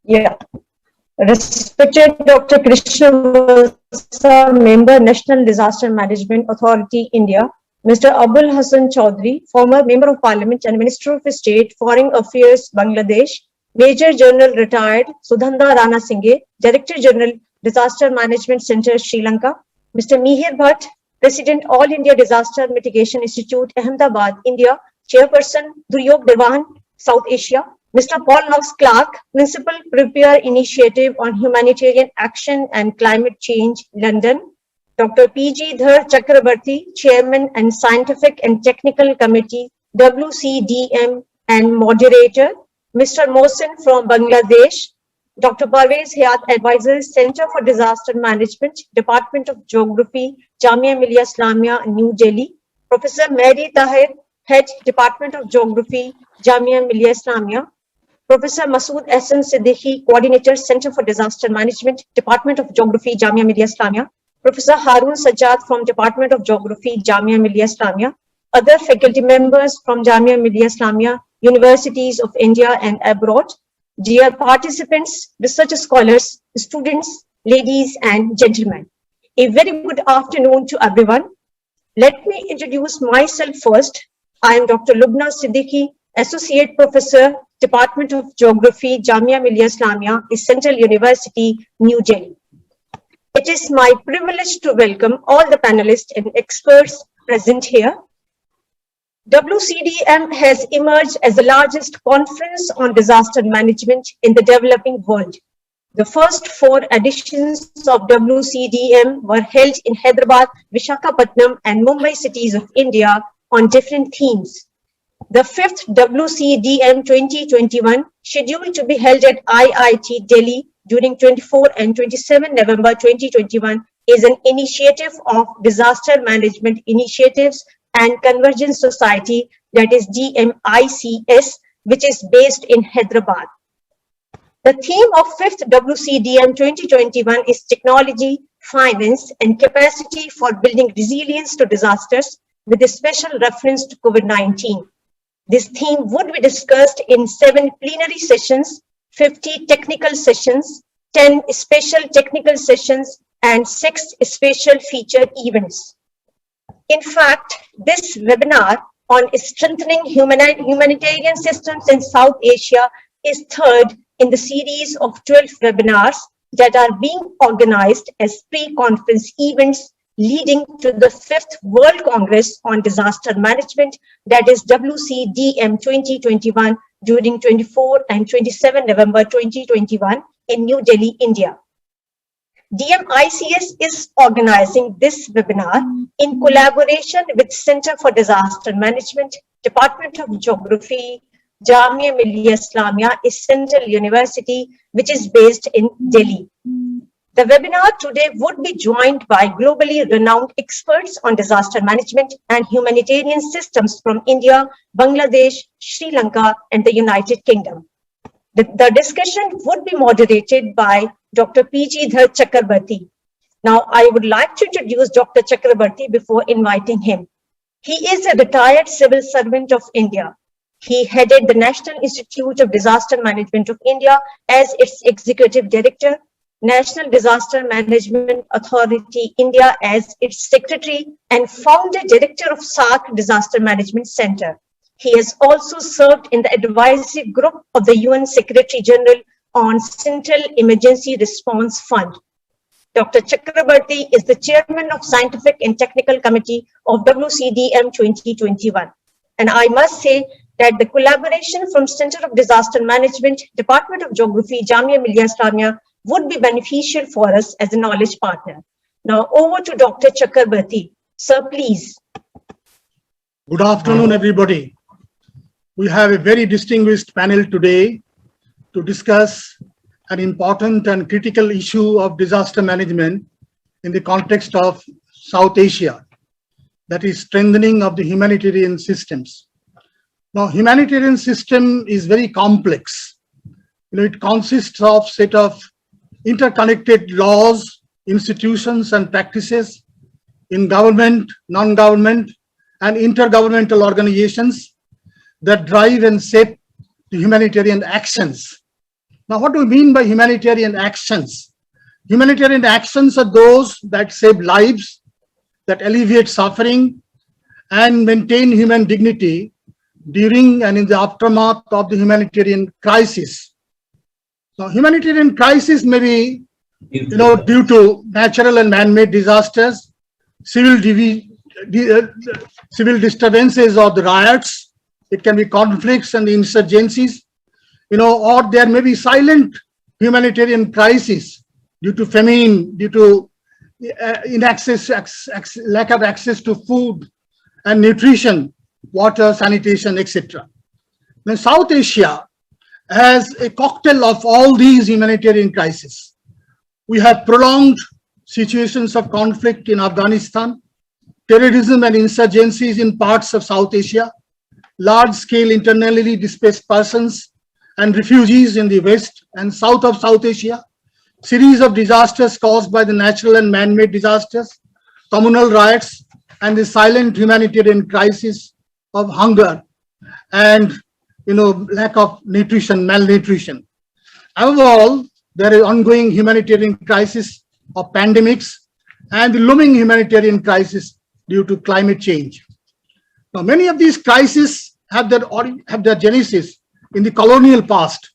Yeah. Respected Dr. Krishna Valsa, Member, National Disaster Management Authority, India. Mr. Abul Hassan Chaudhry, former Member of Parliament and Minister of State, Foreign Affairs, Bangladesh. Major General retired Sudhanda Rana Singhe, Director General, Disaster Management Center, Sri Lanka. Mr. Mihir Bhatt, President, All India Disaster Mitigation Institute, Ahmedabad, India. Chairperson, Duryog Devan, South Asia. Mr. Paul Knox Clark, Principal Prepare Initiative on Humanitarian Action and Climate Change, London. Dr. P.G. Dhar Chakrabarti, Chairman and Scientific and Technical Committee, WCDM and Moderator. Mr. Mohsin from Bangladesh. Dr. Parvez Hayat, Advisor, Center for Disaster Management, Department of Geography, Jamia Millia Islamia, New Delhi. Professor Mary Tahir, Head, Department of Geography, Jamia Millia Islamia. Professor Masood Ehsan Siddiqui, Coordinator, Center for Disaster Management, Department of Geography, Jamia Millia Islamia. Professor Harun Sajjad from Department of Geography, Jamia Millia Islamia. Other faculty members from Jamia Millia Islamia, universities of India and abroad. Dear participants, research scholars, students, ladies and gentlemen. A very good afternoon to everyone. Let me introduce myself first. I am Dr. Lubna Siddiqui, Associate Professor, Department of Geography, Jamia Millia Islamia, Central University, New Delhi. It is my privilege to welcome all the panelists and experts present here. WCDM has emerged as the largest conference on disaster management in the developing world. The first 4 editions of WCDM were held in Hyderabad, Visakhapatnam, and Mumbai cities of India on different themes. The 5th WCDM 2021, scheduled to be held at IIT Delhi during 24 and 27 November 2021, is an initiative of Disaster Management Initiatives and Convergence Society, that is DMICS, which is based in Hyderabad. The theme of 5th WCDM 2021 is Technology, Finance, and Capacity for Building Resilience to Disasters, with a special reference to COVID-19. This theme would be discussed in 7 plenary sessions, 50 technical sessions, 10 special technical sessions, and 6 special featured events. In fact, this webinar on strengthening humanitarian systems in South Asia is 3rd in the series of 12 webinars that are being organized as pre-conference events leading to the 5th World Congress on Disaster Management, that is WCDM 2021, during 24 and 27 November 2021 in New Delhi, India. DMICS is organizing this webinar in collaboration with Center for Disaster Management, Department of Geography, Jamia Millia Islamia, Central University, which is based in Delhi. The webinar today would be joined by globally renowned experts on disaster management and humanitarian systems from India, Bangladesh, Sri Lanka, and the United Kingdom. The discussion would be moderated by Dr. P.G. Dhar Chakrabarti. Now, I would like to introduce Dr. Chakrabarti before inviting him. He is a retired civil servant of India. He headed the National Institute of Disaster Management of India as its Executive Director, National Disaster Management Authority India as its Secretary, and Founder Director of SARC Disaster Management Center. He has also served in the advisory group of the UN Secretary General on Central Emergency Response Fund. Dr. Chakrabarti is the Chairman of Scientific and Technical Committee of WCDM 2021. And I must say that the collaboration from Center of Disaster Management, Department of Geography, Jamia Millia Islamia would be beneficial for us as a knowledge partner. Now over to Dr. Chakrabarti. Sir, please. Good afternoon, everybody. We have a very distinguished panel today to discuss an important and critical issue of disaster management in the context of South Asia, that is strengthening of the humanitarian systems. Now, humanitarian system is very complex. It consists of set of interconnected laws, institutions and practices in government, non-government and intergovernmental organizations that drive and shape the humanitarian actions Now, what do we mean by humanitarian actions? Humanitarian actions are those that save lives, that alleviate suffering, and maintain human dignity during and in the aftermath of the humanitarian crisis. Now, humanitarian crisis may be, due to natural and man-made disasters, civil disturbances or the riots. It can be conflicts and insurgencies, or there may be silent humanitarian crisis due to famine, due to lack of access to food and nutrition, water, sanitation, etc. Now, South Asia has a cocktail of all these humanitarian crises. We have prolonged situations of conflict in Afghanistan, terrorism and insurgencies in parts of South Asia, large-scale internally displaced persons and refugees in the West and South of South Asia, series of disasters caused by the natural and man-made disasters, communal riots, and the silent humanitarian crisis of hunger and lack of nutrition, malnutrition. Above all, there is ongoing humanitarian crisis of pandemics and the looming humanitarian crisis due to climate change. Now, many of these crises have their genesis in the colonial past,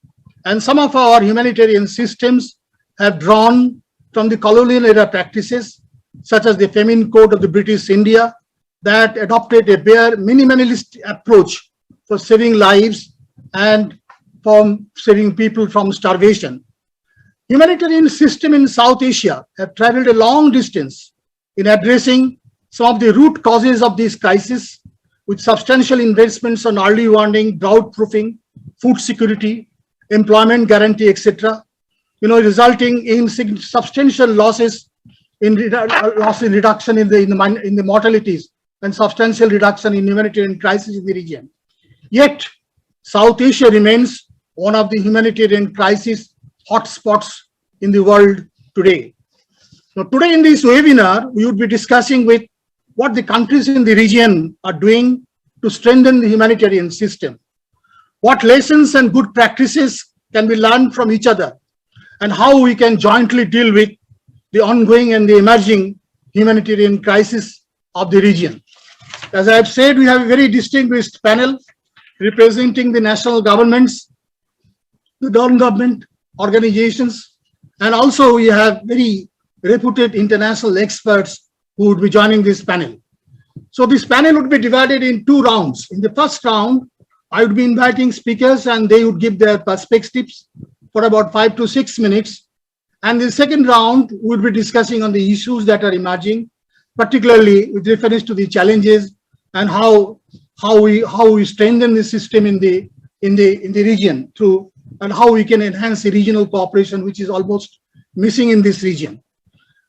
and some of our humanitarian systems have drawn from the colonial era practices, such as the Famine Code of the British India, that adopted a bare minimalist approach for saving lives and from saving people from starvation. Humanitarian system in South Asia have traveled a long distance in addressing some of the root causes of this crisis, with substantial investments on early warning, drought proofing, food security, employment guarantee, etc., resulting in substantial losses in reduction in the mortalities and substantial reduction in humanitarian crisis in the region. Yet, South Asia remains one of the humanitarian crisis hotspots in the world today. Now, today in this webinar, we would be discussing with what the countries in the region are doing to strengthen the humanitarian system, what lessons and good practices can be learned from each other, and how we can jointly deal with the ongoing and the emerging humanitarian crisis of the region. As I have said, we have a very distinguished panel representing the national governments, the non-government organizations, and also we have very reputed international experts who would be joining this panel. So this panel would be divided in two rounds. In the first round, I would be inviting speakers and they would give their perspectives for about 5 to 6 minutes. And the second round, we would be discussing on the issues that are emerging, particularly with reference to the challenges and how we strengthen the system in the region through, and how we can enhance the regional cooperation, which is almost missing in this region.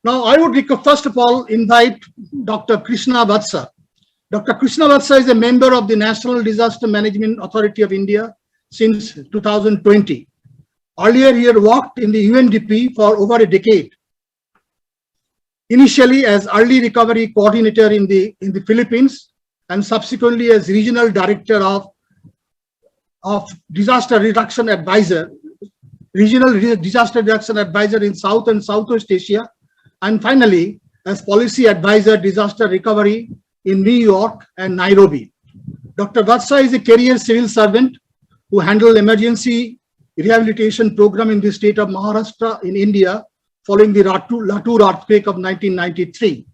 Now, I would first of all invite Dr. Krishna Vatsa. Dr. Krishna Vatsa is a member of the National Disaster Management Authority of India since 2020. Earlier, he had worked in the UNDP for over a decade. Initially as early recovery coordinator in the Philippines, and subsequently as regional director of disaster reduction advisor, regional disaster reduction advisor in South and Southwest Asia, and finally as policy advisor disaster recovery in New York and Nairobi. Dr. Vatsa is a career civil servant who handled emergency rehabilitation program in the state of Maharashtra in India following the Latur earthquake of 1993.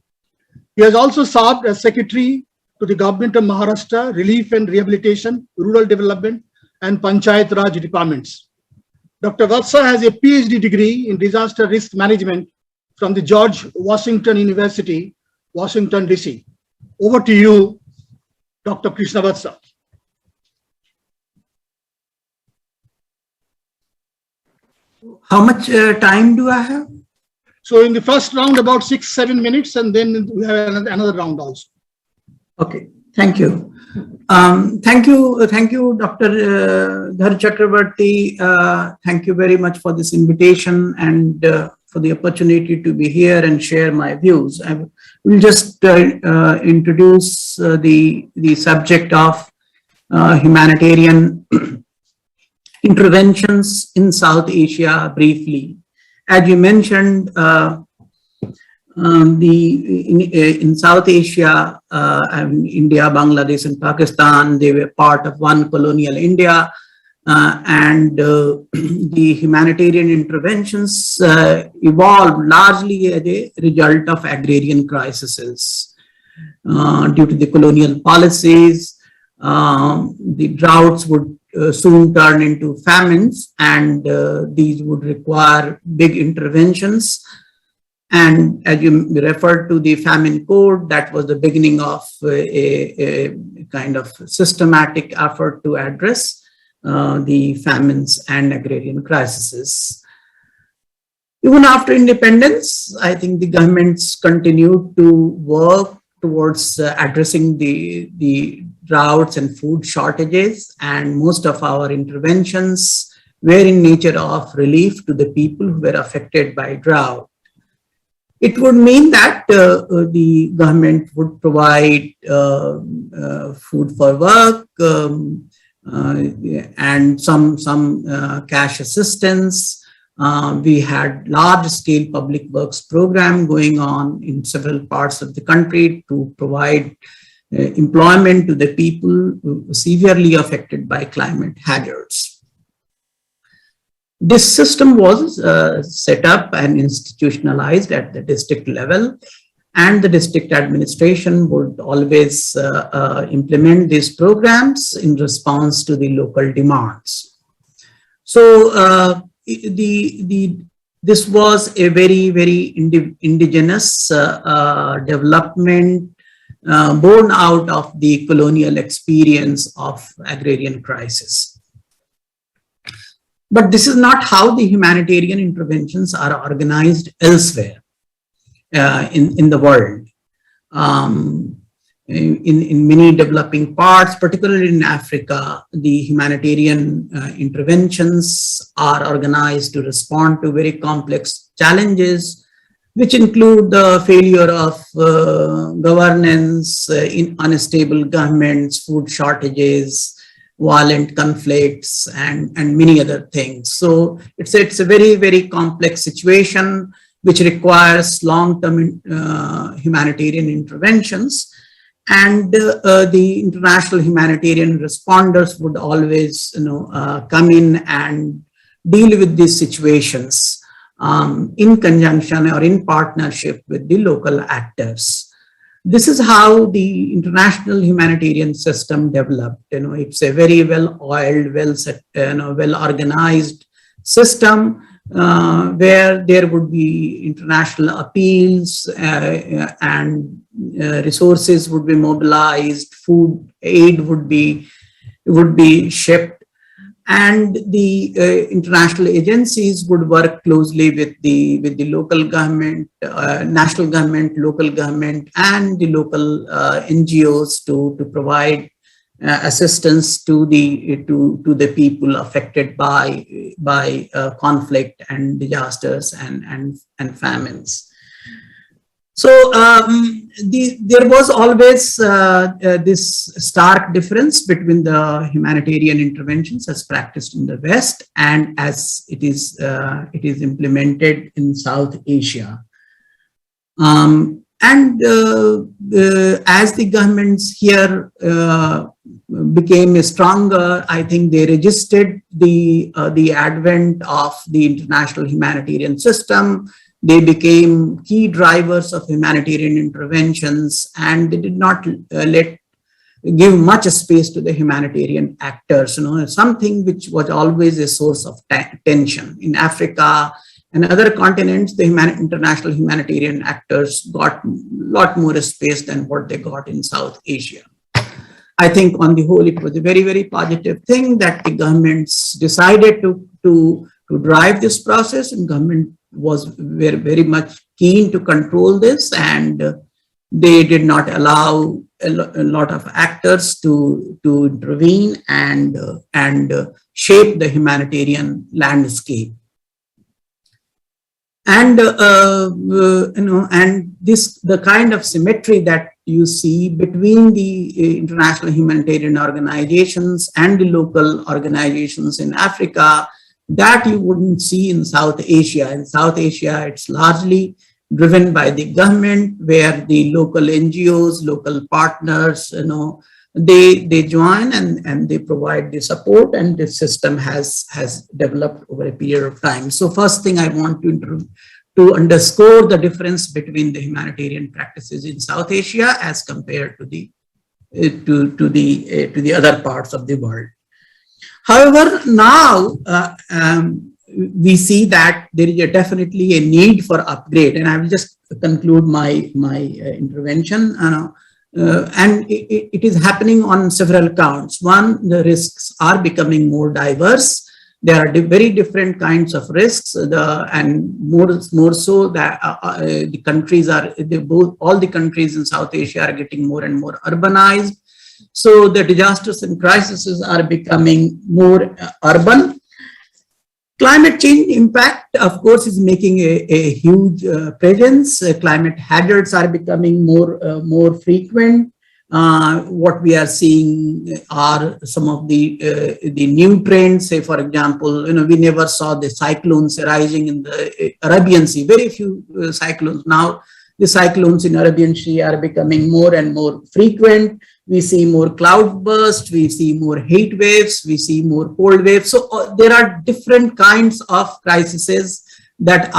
He has also served as secretary to the government of Maharashtra, relief and rehabilitation, rural development, and Panchayat Raj departments. Dr. Vatsa has a PhD degree in disaster risk management from the George Washington University, Washington, DC. Over to you, Dr. Krishna Vatsa. How much time do I have? So in the first round, about 6-7 minutes, and then we have another round also. Okay, thank you. Thank you, Dr. Dhar Chakrabarty. Thank you very much for this invitation and for the opportunity to be here and share my views. I will just introduce the subject of humanitarian Interventions in South Asia briefly. As you mentioned, in South Asia, and India, Bangladesh, and Pakistan, they were part of one colonial India, and the humanitarian interventions evolved largely as a result of agrarian crises. Due to the colonial policies, the droughts would soon turn into famines, and these would require big interventions. And as you referred to the Famine Code, that was the beginning of a kind of systematic effort to address the famines and agrarian crises. Even after independence, I think the governments continued to work towards addressing the droughts and food shortages, and most of our interventions were in nature of relief to the people who were affected by drought. It would mean that the government would provide food for work and some cash assistance. We had large-scale public works program going on in several parts of the country to provide employment to the people severely affected by climate hazards. This system was set up and institutionalized at the district level, and the district administration would always implement these programs in response to the local demands. So this was a very indigenous development born out of the colonial experience of agrarian crisis. But this is not how the humanitarian interventions are organized elsewhere in the world. In many developing parts, particularly in Africa, the humanitarian interventions are organized to respond to very complex challenges, which include the failure of governance, unstable governments, food shortages, violent conflicts, and many other things. So it's a very complex situation which requires long-term humanitarian interventions, and the international humanitarian responders would always come in and deal with these situations in conjunction or in partnership with the local actors. This is how the international humanitarian system developed. It's a very well-oiled, well-organized system where there would be international appeals and resources would be mobilized, food aid would be shipped, and the international agencies would work closely with the local government, national government, local government, and the local NGOs to provide assistance to the people affected by conflict and disasters and famines. So there was always this stark difference between the humanitarian interventions as practiced in the West and as it is implemented in South Asia. And as the governments here became stronger, I think they registered the advent of the international humanitarian system. They became key drivers of humanitarian interventions, and they did not give much space to the humanitarian actors. Something which was always a source of tension in Africa and other continents. The international humanitarian actors got a lot more space than what they got in South Asia. I think on the whole, it was a very positive thing that the governments decided to drive this process, and government was very much keen to control this, and they did not allow a lot of actors to intervene and shape the humanitarian landscape. And and the kind of symmetry that you see between the international humanitarian organizations and the local organizations in Africa, that you wouldn't see in South Asia. In South Asia, it's largely driven by the government, where the local NGOs, local partners, they join and they provide the support, and the system has developed over a period of time. So first thing I want to underscore the difference between the humanitarian practices in South Asia as compared to the other parts of the world. However, now we see that there is definitely a need for upgrade, and I will just conclude my intervention. And it is happening on several counts. One, the risks are becoming more diverse. There are very different kinds of risks, and more so that the countries are all the countries in South Asia are getting more and more urbanized. So the disasters and crises are becoming more urban. Climate change impact, of course, is making a huge presence. Climate hazards are becoming more frequent. What we are seeing are some of the new trends. Say, for example, we never saw the cyclones arising in the Arabian Sea. Very few cyclones. Now, the cyclones in Arabian Sea are becoming more and more frequent. We see more cloud bursts, we see more heat waves, we see more cold waves. So there are different kinds of crises that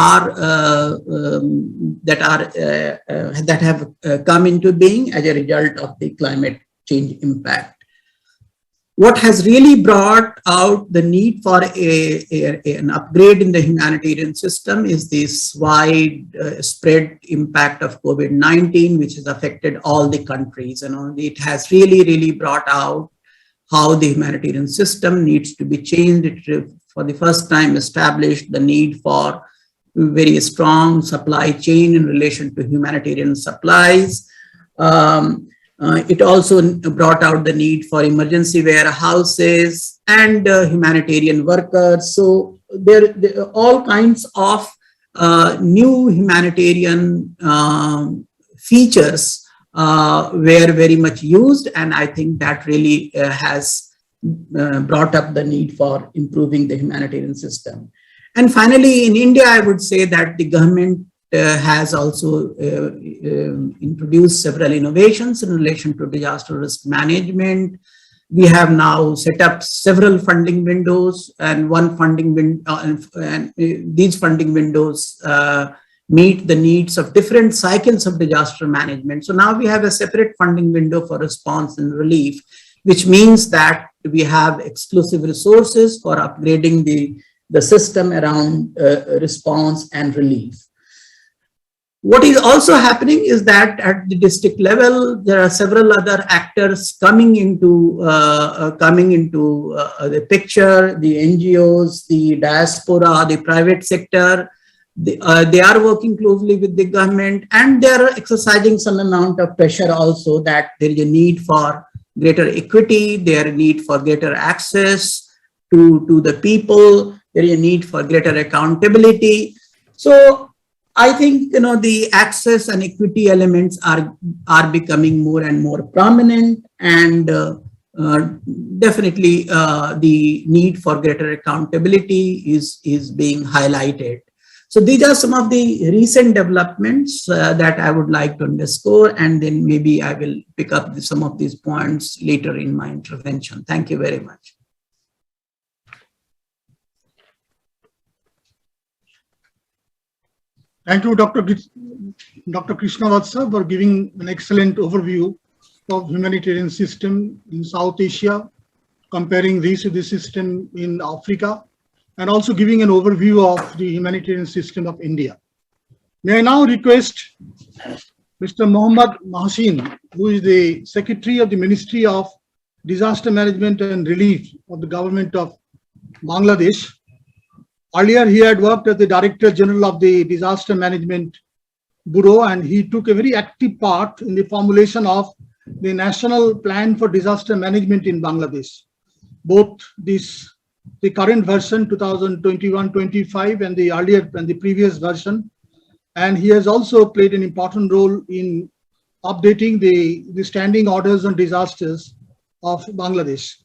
have come into being as a result of the climate change impact. What has really brought out the need for an upgrade in the humanitarian system is this wide spread impact of COVID-19, which has affected all the countries. It has really brought out how the humanitarian system needs to be changed. It, for the first time, established the need for very strong supply chain in relation to humanitarian supplies. It also brought out the need for emergency warehouses and humanitarian workers. So there are all kinds of new humanitarian features were very much used, and I think that really has brought up the need for improving the humanitarian system. And finally, in India, I would say that the government has also introduced several innovations in relation to disaster risk management. We have now set up several funding windows, and one funding window, and these funding windows meet the needs of different cycles of disaster management. So now we have a separate funding window for response and relief, which means that we have exclusive resources for upgrading the system around response and relief. What is also happening is that at the district level, there are several other actors coming into the picture: the NGOs, the diaspora, the private sector. They are working closely with the government, and they are exercising some amount of pressure also that there is a need for greater equity, there is a need for greater access to the people, there is a need for greater accountability. So I think the access and equity elements are becoming more and more prominent, and definitely the need for greater accountability is being highlighted. So these are some of the recent developments that I would like to underscore, and then maybe I will pick up some of these points later in my intervention. Thank you very much. Thank you, Dr. Krishnavatsa, for giving an excellent overview of humanitarian system in South Asia, comparing this to the system in Africa, and also giving an overview of the humanitarian system of India. May I now request Mr. Mohammad Mahsin, who is the Secretary of the Ministry of Disaster Management and Relief of the Government of Bangladesh. Earlier, he had worked as the Director General of the Disaster Management Bureau, and he took a very active part in the formulation of the National Plan for Disaster Management in Bangladesh. Both the current version 2021-25 and the previous version, and he has also played an important role in updating the standing orders on disasters of Bangladesh.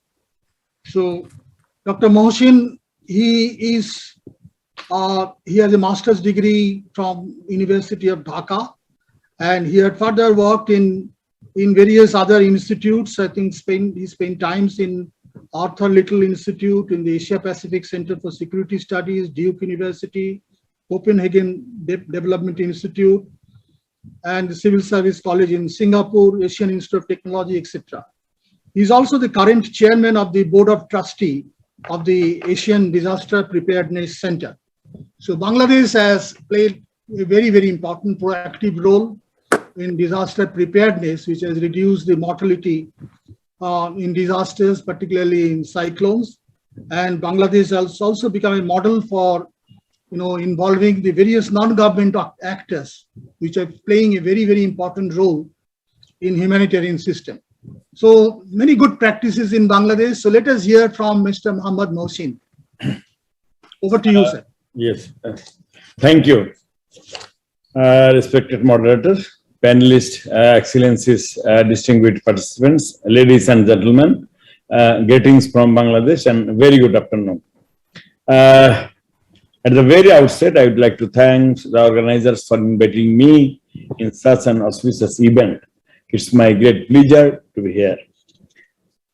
So Dr. Mohsin, he has a master's degree from University of Dhaka, and he had further worked in various other institutes. I think he spent times in Arthur Little Institute, in the Asia Pacific Center for Security Studies, Duke University, Copenhagen Development Institute, and the Civil Service College in Singapore, Asian Institute of Technology, etc. He is also the current chairman of the Board of Trustee of the Asian Disaster Preparedness Center. So Bangladesh has played a very, very important proactive role in disaster preparedness, which has reduced the mortality in disasters, particularly in cyclones. And Bangladesh has also become a model for involving the various non-government actors, which are playing a very, very important role in humanitarian system. So many good practices in Bangladesh. So let us hear from Mr. Muhammad Mohsin. Over to you, sir. Yes, thank you. Respected moderators, panelists, excellencies, distinguished participants, ladies and gentlemen, greetings from Bangladesh and very good afternoon. At the very outset, I would like to thank the organizers for inviting me in such an auspicious event. It's my great pleasure to be here.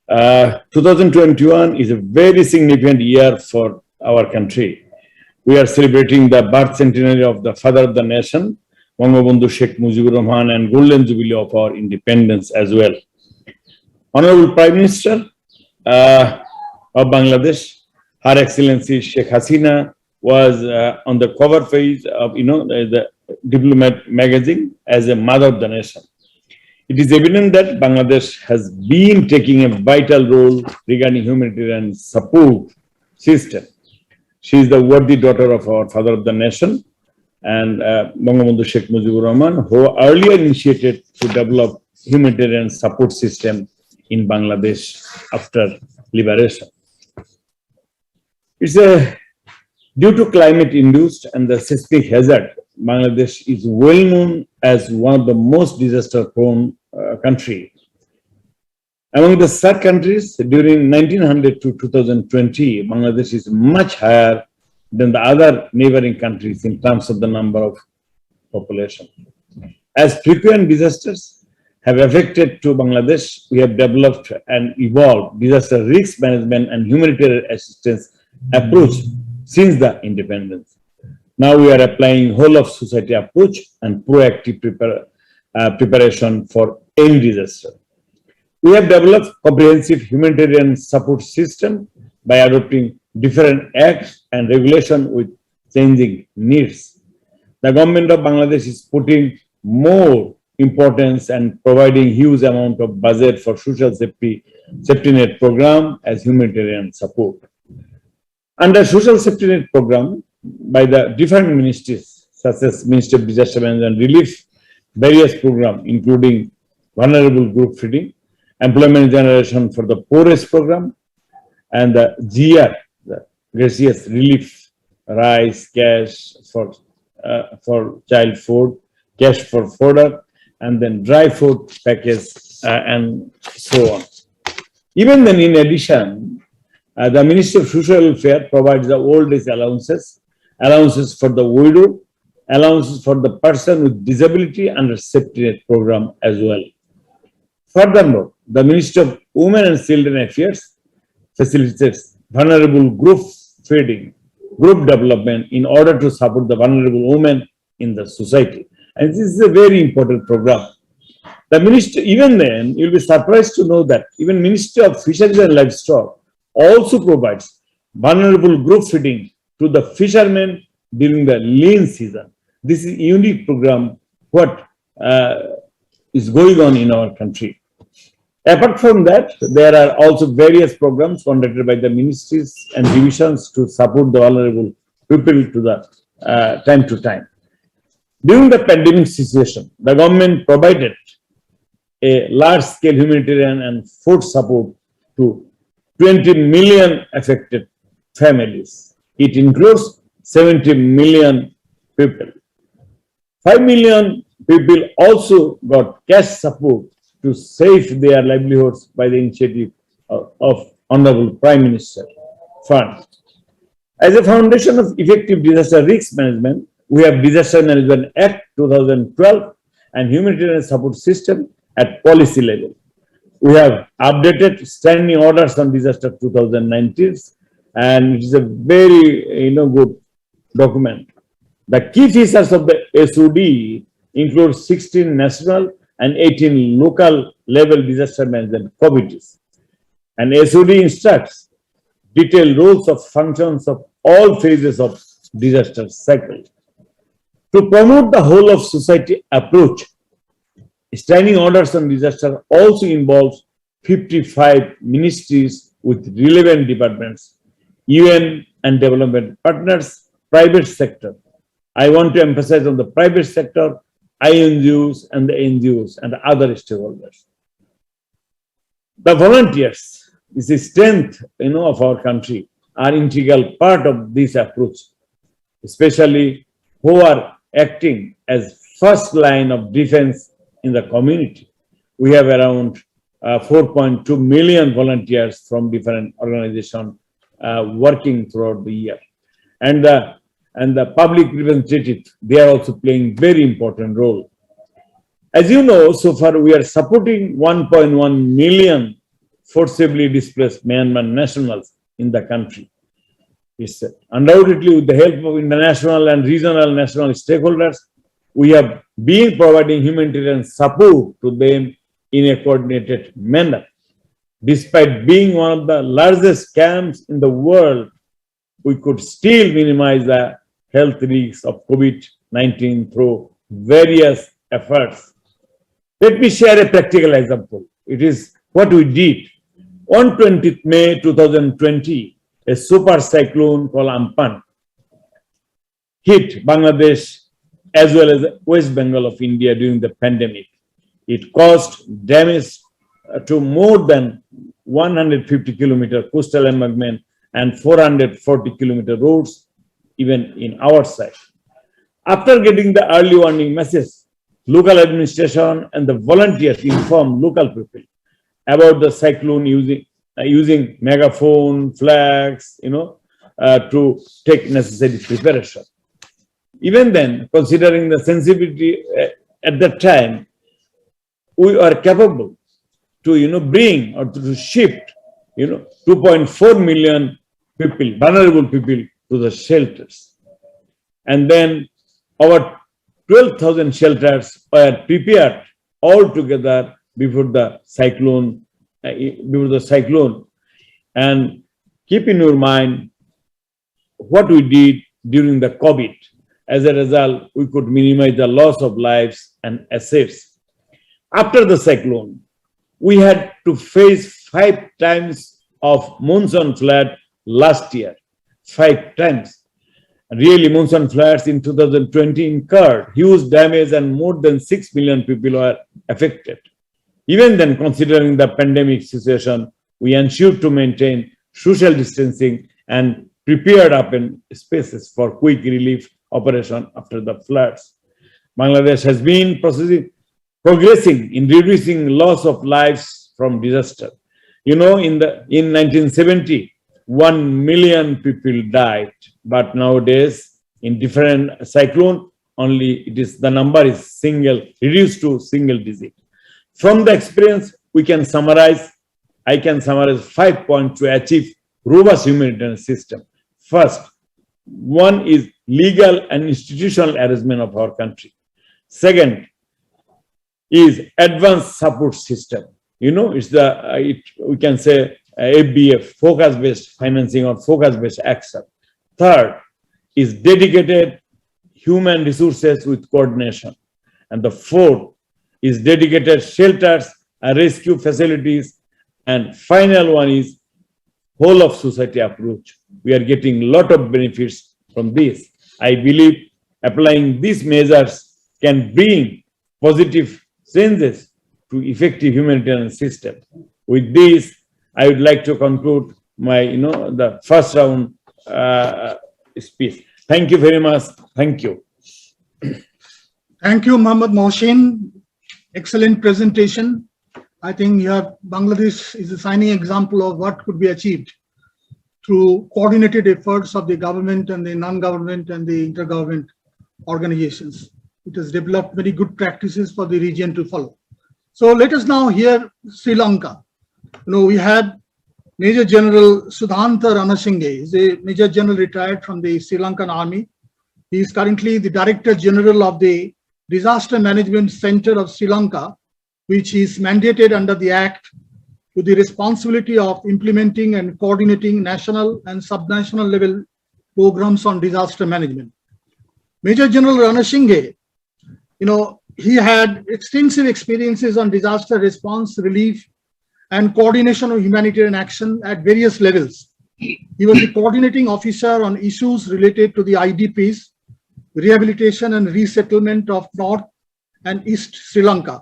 2021 is a very significant year for our country. We are celebrating the birth centenary of the father of the nation, Bangabandhu Sheikh Mujibur Rahman, and Golden Jubilee of our independence as well. Honorable Prime Minister of Bangladesh, Her Excellency Sheikh Hasina, was on the cover page of the Diplomat magazine as a mother of the nation. It is evident that Bangladesh has been taking a vital role regarding humanitarian support system. She is the worthy daughter of our father of the nation, and Bangabandhu Sheikh Mujibur Rahman, who earlier initiated to develop humanitarian support system in Bangladesh after liberation. It's due to climate-induced and the seismic hazard, Bangladesh is well known as one of the most disaster-prone country. Among the SAARC countries, during 1900 to 2020, Bangladesh is much higher than the other neighboring countries in terms of the number of population. As frequent disasters have affected to Bangladesh, we have developed and evolved disaster risk management and humanitarian assistance approach since the independence. Now we are applying whole of society approach and proactive preparation for any disaster. We have developed comprehensive humanitarian support system by adopting different acts and regulation with changing needs. The government of Bangladesh is putting more importance and providing huge amount of budget for social safety net program as humanitarian support. Under social safety net program by the different ministries such as Ministry of Disaster Management and Relief, various programs including vulnerable group feeding, employment generation for the poorest program, and the GR, the gracious relief, rice, cash for child food, cash for fodder, and then dry food package, and so on. Even then, in addition, the Ministry of Social Welfare provides the old age allowances, allowances for the widow, allowances for the person with disability under safety net program as well. Furthermore, the Ministry of Women and Children Affairs facilitates vulnerable group feeding, group development in order to support the vulnerable women in the society. And this is a very important program. The ministry, even then, you'll be surprised to know that even Ministry of Fisheries and Livestock also provides vulnerable group feeding to the fishermen during the lean season. This is a unique program, what is going on in our country. Apart from that, there are also various programs conducted by the ministries and divisions to support the vulnerable people to the time to time. During the pandemic situation, the government provided a large-scale humanitarian and food support to 20 million affected families. It includes 70 million people. 5 million people also got cash support to save their livelihoods by the initiative of Honorable Prime Minister Fund. As a foundation of effective disaster risk management, we have Disaster Management Act 2012 and Humanitarian Support System at policy level. We have updated Standing Orders on Disaster 2019, and it is a very good document. The key features of the SOD include 16 national and 18 local level disaster management committees. And SOD instructs detailed rules of functions of all phases of disaster cycle. To promote the whole of society approach, Standing Orders on Disaster also involves 55 ministries with relevant departments, UN and development partners, private sector. I want to emphasize on the private sector, INGOs and the NGOs and other stakeholders. The volunteers is the strength of our country, are integral part of this approach, especially who are acting as first line of defense in the community. We have around 4.2 million volunteers from different organizations working throughout the year. And the public representative, they are also playing very important role. As you know, so far we are supporting 1.1 million forcibly displaced Myanmar nationals in the country. It's undoubtedly with the help of international and regional national stakeholders, we have been providing humanitarian support to them in a coordinated manner. Despite being one of the largest camps in the world, we could still minimize the health risks of COVID-19 through various efforts. Let me share a practical example. It is what we did. On 20th May 2020, a super cyclone called Amphan hit Bangladesh as well as West Bengal of India during the pandemic. It caused damage to more than 150 kilometer coastal embankment and 440 kilometer roads, even in our side. After getting the early warning message, local administration and the volunteers informed local people about the cyclone using megaphone, flags, to take necessary preparation. Even then, considering the sensitivity at that time, we are capable to bring or to shift 2.4 million people, vulnerable people, to the shelters. And then our 12,000 shelters were prepared all together before the cyclone. And keep in your mind what we did during the COVID. As a result, we could minimize the loss of lives and assets. After the cyclone, we had to face 5 times of monsoon flood last year. 5 times. Really, monsoon floods in 2020 incurred huge damage and more than 6 million people were affected. Even then, considering the pandemic situation, we ensured to maintain social distancing and prepared open spaces for quick relief operation after the floods. Bangladesh has been progressing in reducing loss of lives from disaster. In 1970, 1 million people died, but nowadays in different cyclone, the number is reduced to single digit. From the experience, I can summarize 5 points to achieve robust humanitarian system. First, one is legal and institutional arrangement of our country. Second is advanced support system. We can say FBF, focus-based financing or focus-based action. Third is dedicated human resources with coordination. And the fourth is dedicated shelters and rescue facilities. And final one is whole of society approach. We are getting a lot of benefits from this. I believe applying these measures can bring positive changes to effective humanitarian system. With this, I would like to conclude my, the first round speech. Thank you very much. Thank you. Thank you, Mohammed Mohsin. Excellent presentation. I think Bangladesh is a shining example of what could be achieved through coordinated efforts of the government and the non-government and the intergovernment organizations. It has developed very good practices for the region to follow. So let us now hear Sri Lanka. We had Major General Sudhanta Ranasinghe. He's a Major General retired from the Sri Lankan Army. He is currently the Director General of the Disaster Management Center of Sri Lanka, which is mandated under the Act with the responsibility of implementing and coordinating national and subnational level programs on disaster management. Major General Ranasinghe, he had extensive experiences on disaster response, relief, and coordination of humanitarian action at various levels. He was the coordinating officer on issues related to the IDPs, rehabilitation and resettlement of North and East Sri Lanka.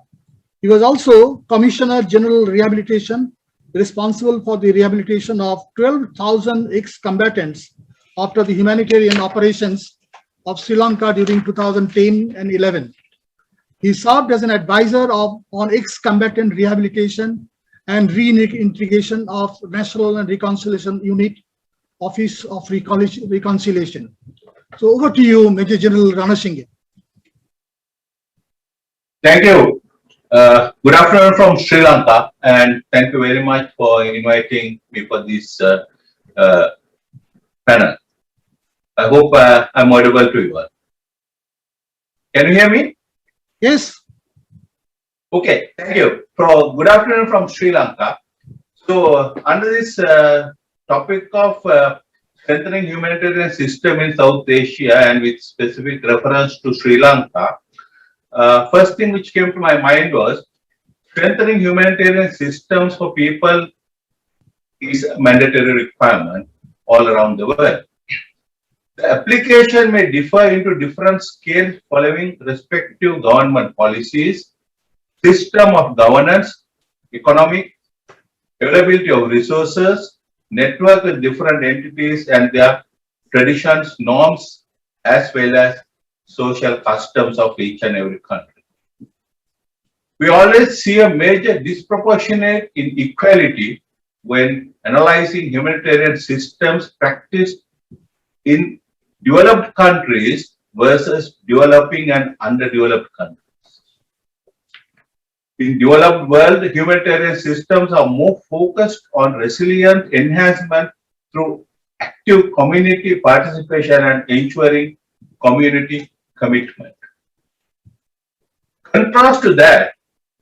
He was also Commissioner General Rehabilitation, responsible for the rehabilitation of 12,000 ex-combatants after the humanitarian operations of Sri Lanka during 2010 and 11. He served as an advisor on ex-combatant rehabilitation and reintegration of National and Reconciliation Unit, Office of Reconciliation. So over to you, Major General Ranasinghe. Thank you. Good afternoon from Sri Lanka, and thank you very much for inviting me for this panel. I hope I'm audible to you all. Can you hear me? Yes. Okay, thank you. So, good afternoon from Sri Lanka. So, under this topic of strengthening humanitarian system in South Asia and with specific reference to Sri Lanka, first thing which came to my mind was strengthening humanitarian systems for people is a mandatory requirement all around the world. The application may differ into different scales following respective government policies, system of governance, economic, availability of resources, network with different entities and their traditions, norms, as well as social customs of each and every country. We always see a major disproportionate inequality when analyzing humanitarian systems practiced in developed countries versus developing and underdeveloped countries. In developed world, humanitarian systems are more focused on resilience enhancement through active community participation and ensuring community commitment. Contrast to that,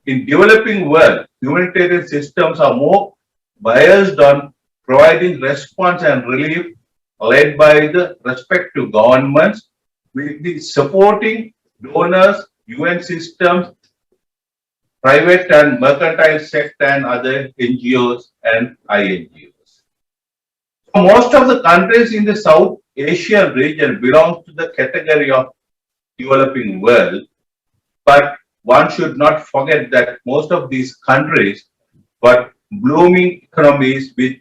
in developing world, humanitarian systems are more biased on providing response and relief led by the respective governments with the supporting donors, UN systems, private and mercantile sector and other NGOs and INGOs. So most of the countries in the South Asian region belong to the category of developing world, but one should not forget that most of these countries got blooming economies with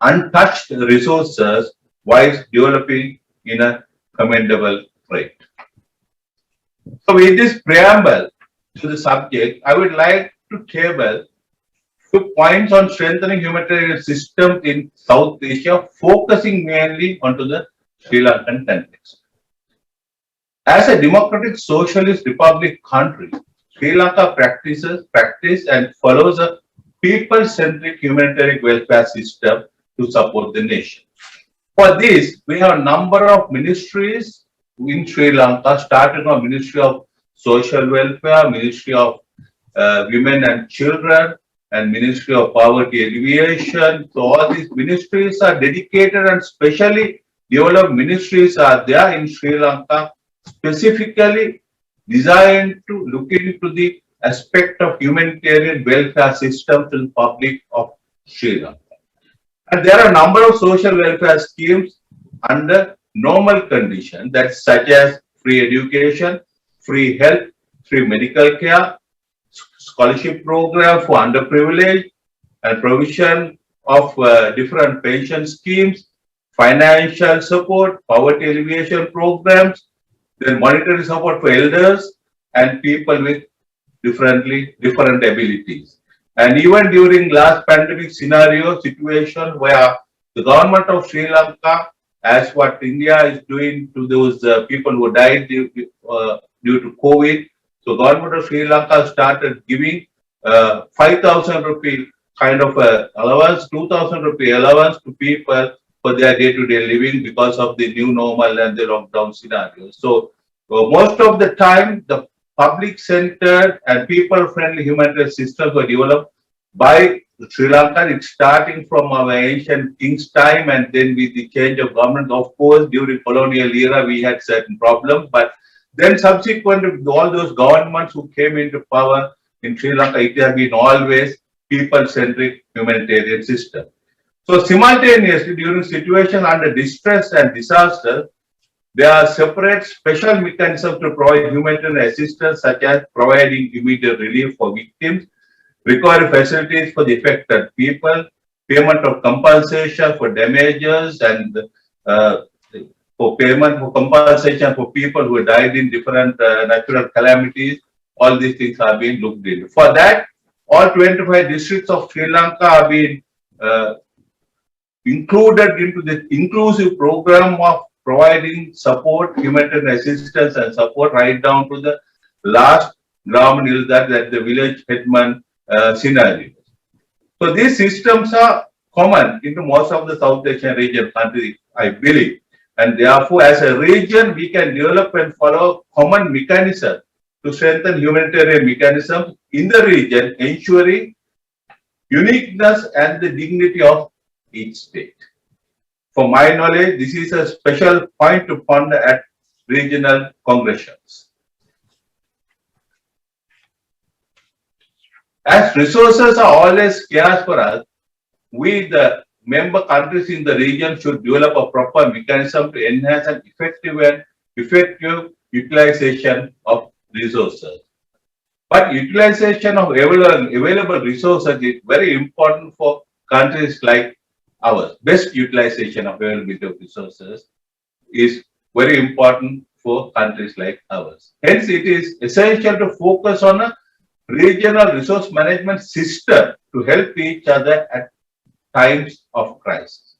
untouched resources while developing in a commendable rate. So with this preamble to the subject, I would like to table 2 points on strengthening humanitarian systems in South Asia, focusing mainly onto the Sri Lankan context. As a democratic socialist republic country, Sri Lanka practice and follows a people-centric humanitarian welfare system to support the nation. For this, we have a number of ministries in Sri Lanka, starting from Ministry of Social Welfare, Ministry of Women and Children, and Ministry of Poverty Alleviation. So all these ministries are dedicated and specially developed ministries are there in Sri Lanka, specifically designed to look into the aspect of humanitarian welfare system to the public of Sri Lanka. And there are a number of social welfare schemes under normal conditions that such as free education, free health, free medical care, scholarship program for underprivileged, and provision of different pension schemes, financial support, poverty alleviation programs, then monetary support for elders, and people with different abilities. And even during last pandemic scenario situation where the government of Sri Lanka, as what India is doing to those people who died due to COVID, so government of Sri Lanka started giving 5,000 rupee kind of allowance, 2,000 rupee allowance to people for their day-to-day living because of the new normal and the lockdown scenario. So most of the time, the public-centered and people-friendly humanitarian systems were developed by Sri Lanka. It's starting from our ancient king's time, and then with the change of government, of course, during colonial era, we had certain problems. But then subsequently, all those governments who came into power in Sri Lanka, it has been always people-centric humanitarian system. So simultaneously, during situation under distress and disaster, there are separate special mechanisms to provide humanitarian assistance, such as providing immediate relief for victims, recovery facilities for the affected people, payment of compensation for damages, and for payment for compensation for people who died in different natural calamities. All these things are being looked into. For that, all 25 districts of Sri Lanka have been included into the inclusive program of providing support, humanitarian assistance and support right down to the last ground nil that the village headman scenario. So these systems are common into most of the South Asian region countries, I believe. And therefore, as a region, we can develop and follow common mechanisms to strengthen humanitarian mechanisms in the region, ensuring uniqueness and the dignity of each state. For my knowledge, this is a special point to ponder at regional congressions. As resources are always scarce for us, we, the member countries in the region, should develop a proper mechanism to enhance an effective utilization of resources. But utilization of available resources is very important for countries like ours. Best utilization of availability of resources is very important for countries like ours. Hence, it is essential to focus on a regional resource management system to help each other at times of crisis.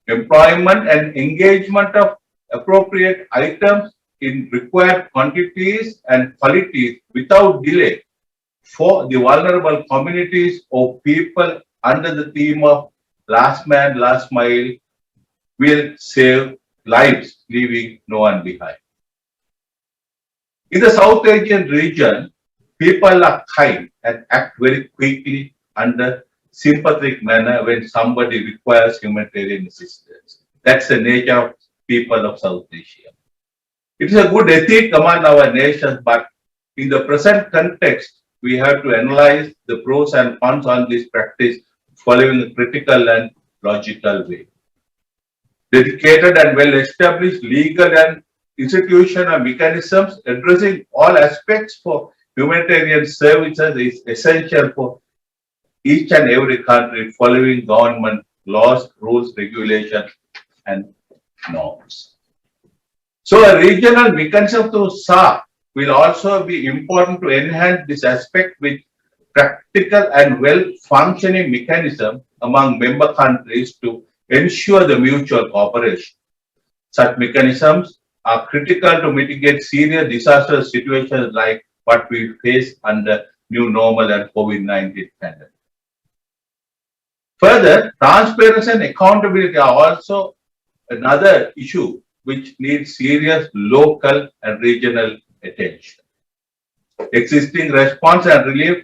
Employment and engagement of appropriate items in required quantities and qualities without delay for the vulnerable communities or people under the theme of last man, last mile will save lives, leaving no one behind. In the South Asian region, people are kind and act very quickly under sympathetic manner when somebody requires humanitarian assistance. That's the nature of people of South Asia. It is a good ethic among our nations, but in the present context, we have to analyze the pros and cons on this practice following a critical and logical way. Dedicated and well-established legal and institutional mechanisms addressing all aspects for humanitarian services is essential for each and every country following government laws, rules, regulations, and norms. So a regional mechanism to SAR will also be important to enhance this aspect with practical and well-functioning mechanism among member countries to ensure the mutual cooperation. Such mechanisms are critical to mitigate serious disaster situations like what we face under new normal and COVID-19 pandemic. Further, transparency and accountability are also another issue which needs serious local and regional attention. Existing response and relief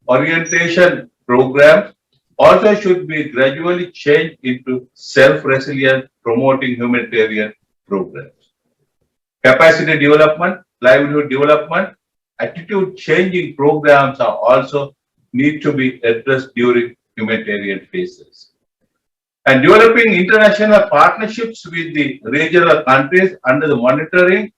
orientation programs also should be gradually changed into self-resilience promoting humanitarian programs. Capacity development, livelihood development, attitude changing programs are also need to be addressed during humanitarian phases. And developing international partnerships with the regional countries under the monitoring,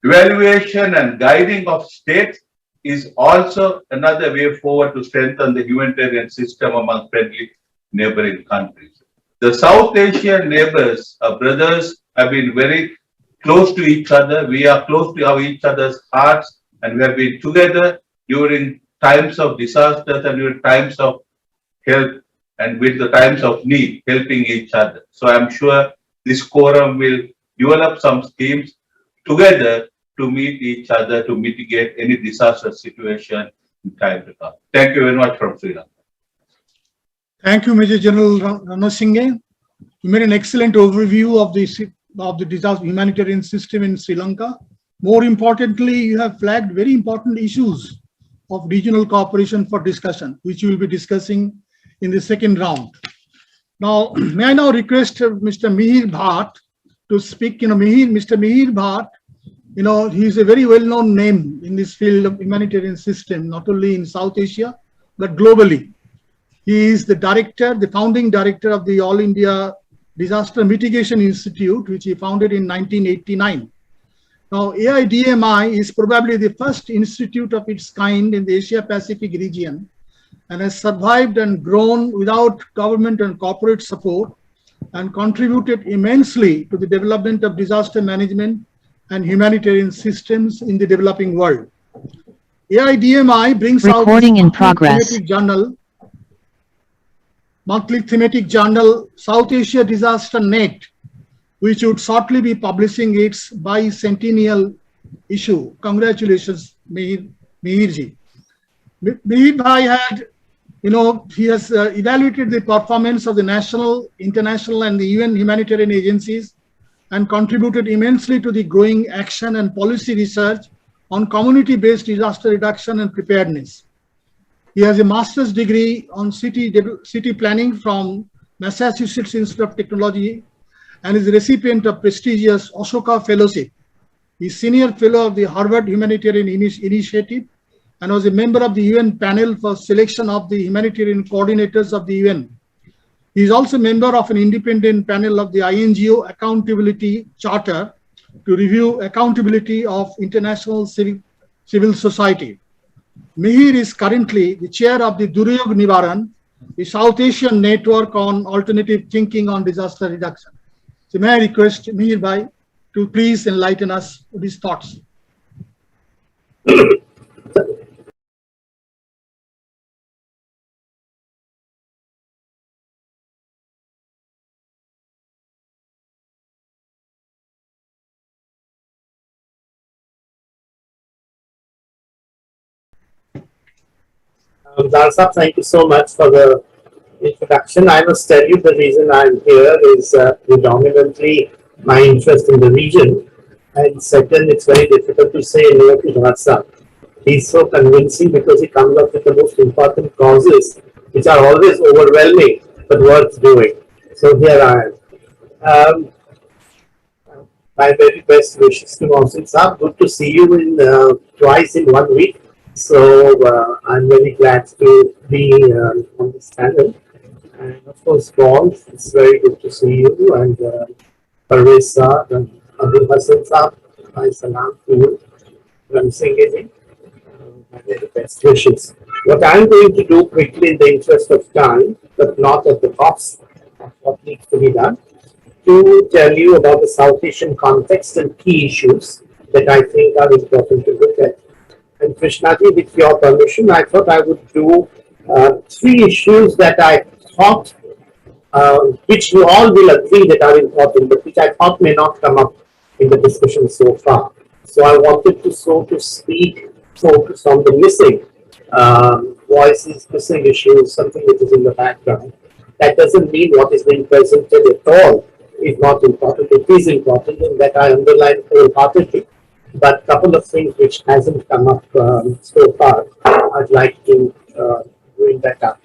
evaluation and guiding of states is also another way forward to strengthen the humanitarian system among friendly neighboring countries. The South Asian neighbors, our brothers, have been very close to each other. We are close to each other's hearts, and we have been together during times of disasters and during times of help and with the times of need, helping each other. So I'm sure this quorum will develop some schemes together to meet each other to mitigate any disaster situation in time to come. Thank you very much from Sri Lanka. Thank you, Major General Ranasinghe. You made an excellent overview of the disaster humanitarian system in Sri Lanka. More importantly, you have flagged very important issues of regional cooperation for discussion, which we will be discussing in the second round. Now, may I now request Mr. Mihir Bhatt to speak. Mr. Mihir Bhatt, he is a very well-known name in this field of humanitarian system, not only in South Asia, but globally. He is the founding director of the All India Disaster Mitigation Institute, which he founded in 1989. Now, AIDMI is probably the first institute of its kind in the Asia-Pacific region and has survived and grown without government and corporate support and contributed immensely to the development of disaster management and humanitarian systems in the developing world. AIDMI brings out monthly thematic journal, South Asia Disaster Net, which would shortly be publishing its bicentennial issue. Congratulations, Mihirji. Mihir Bhai had, he has evaluated the performance of the national, international, and the UN humanitarian agencies and contributed immensely to the growing action and policy research on community-based disaster reduction and preparedness. He has a master's degree on city planning from Massachusetts Institute of Technology and is a recipient of prestigious Ashoka Fellowship. He is senior fellow of the Harvard Humanitarian Initiative and was a member of the UN panel for selection of the humanitarian coordinators of the UN. He is also a member of an independent panel of the INGO Accountability Charter to review accountability of international civil society. Mihir is currently the chair of the Duryog Nivaran, the South Asian Network on Alternative Thinking on Disaster Reduction. So may I request Mihir Bhai to please enlighten us with his thoughts. Darsab, thank you so much for the introduction. I must tell you the reason I'm here is predominantly my interest in the region. And second, it's very difficult to say no to Darsab. He's so convincing because he comes up with the most important causes, which are always overwhelming, but worth doing. So here I am. My very best wishes to Mohsin Saab. Good to see you in twice in 1 week. So I'm very glad to be on this panel. And of course, Paul, it's very good to see you. And Parvez Saab and Abul Hassan Saab, my salam to you. I'm singing my very best wishes. What I'm going to do quickly in the interest of time, but not at the cost of what needs to be done, to tell you about the South Asian context and key issues that I think are important to look at. And Krishnaji, with your permission, I thought I would do 3 issues that I thought, which you all will agree that are important, but which I thought may not come up in the discussion so far. So I wanted to, so to speak, focus on the missing voices, missing issues, something which is in the background. That doesn't mean what is being presented at all is not important. It is important, and that I underline wholeheartedly. But a couple of things which hasn't come up so far, I'd like to bring that up.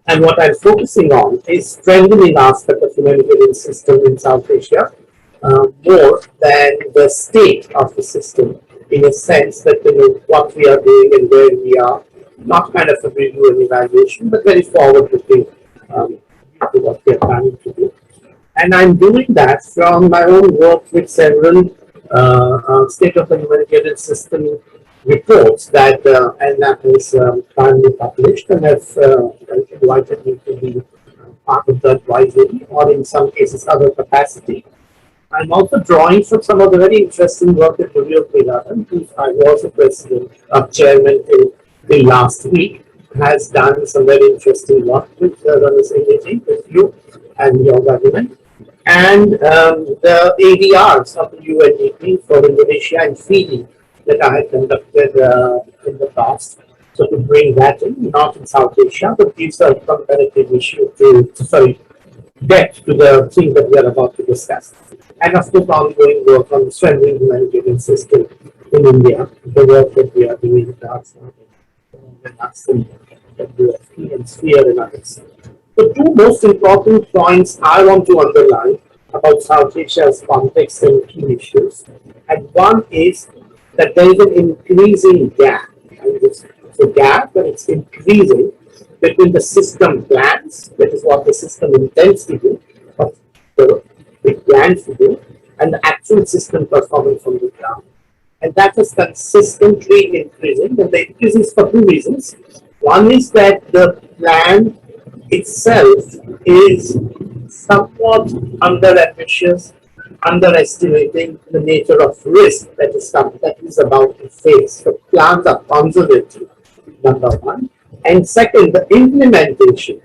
And what I'm focusing on is strengthening aspect of humanitarian system in South Asia more than the state of the system, in a sense that what we are doing and where we are, not kind of a review and evaluation, but very forward-looking to what we are planning to do. And I'm doing that from my own work with several state of the humanitarian system reports that and that is currently published and have invited me to be part of the advisory or in some cases other capacity. I'm also drawing from some of the very interesting work that Review of Milan, who I was a president, chairman till last week, has done some very interesting work with the energy with you and your government. And the ADRs of the UNDP for Indonesia and Fiji that I had conducted in the past. So to bring that in, not in South Asia, but gives a comparative issue depth to the thing that we are about to discuss. And of course, ongoing work on strengthening the humanitarian system in India, the work that we are doing with us and WFP and Sphere and others. The two most important points I want to underline about South Asia's context and key issues, and one is that there is an increasing gap, and it's a gap and it's increasing between the system plans, that is what the system intends to do, what it plans to do, and the actual system performance on the ground. And that is consistently increasing, and the increase is for two reasons. One is that the plan itself is somewhat under-ambitious, underestimating the nature of risk that is about to face. The plans are conservative, number one. And second, the implementation,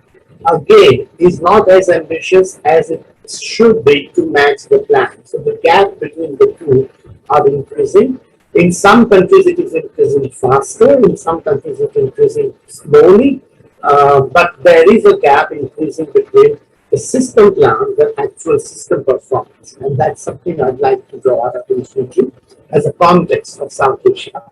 again, is not as ambitious as it should be to match the plan. So the gap between the two are increasing. In some countries, it is increasing faster. In some countries, it is increasing slowly. But there is a gap increasing between the system plan and actual system performance. And that's something I'd like to draw our attention to as a context of South Asia.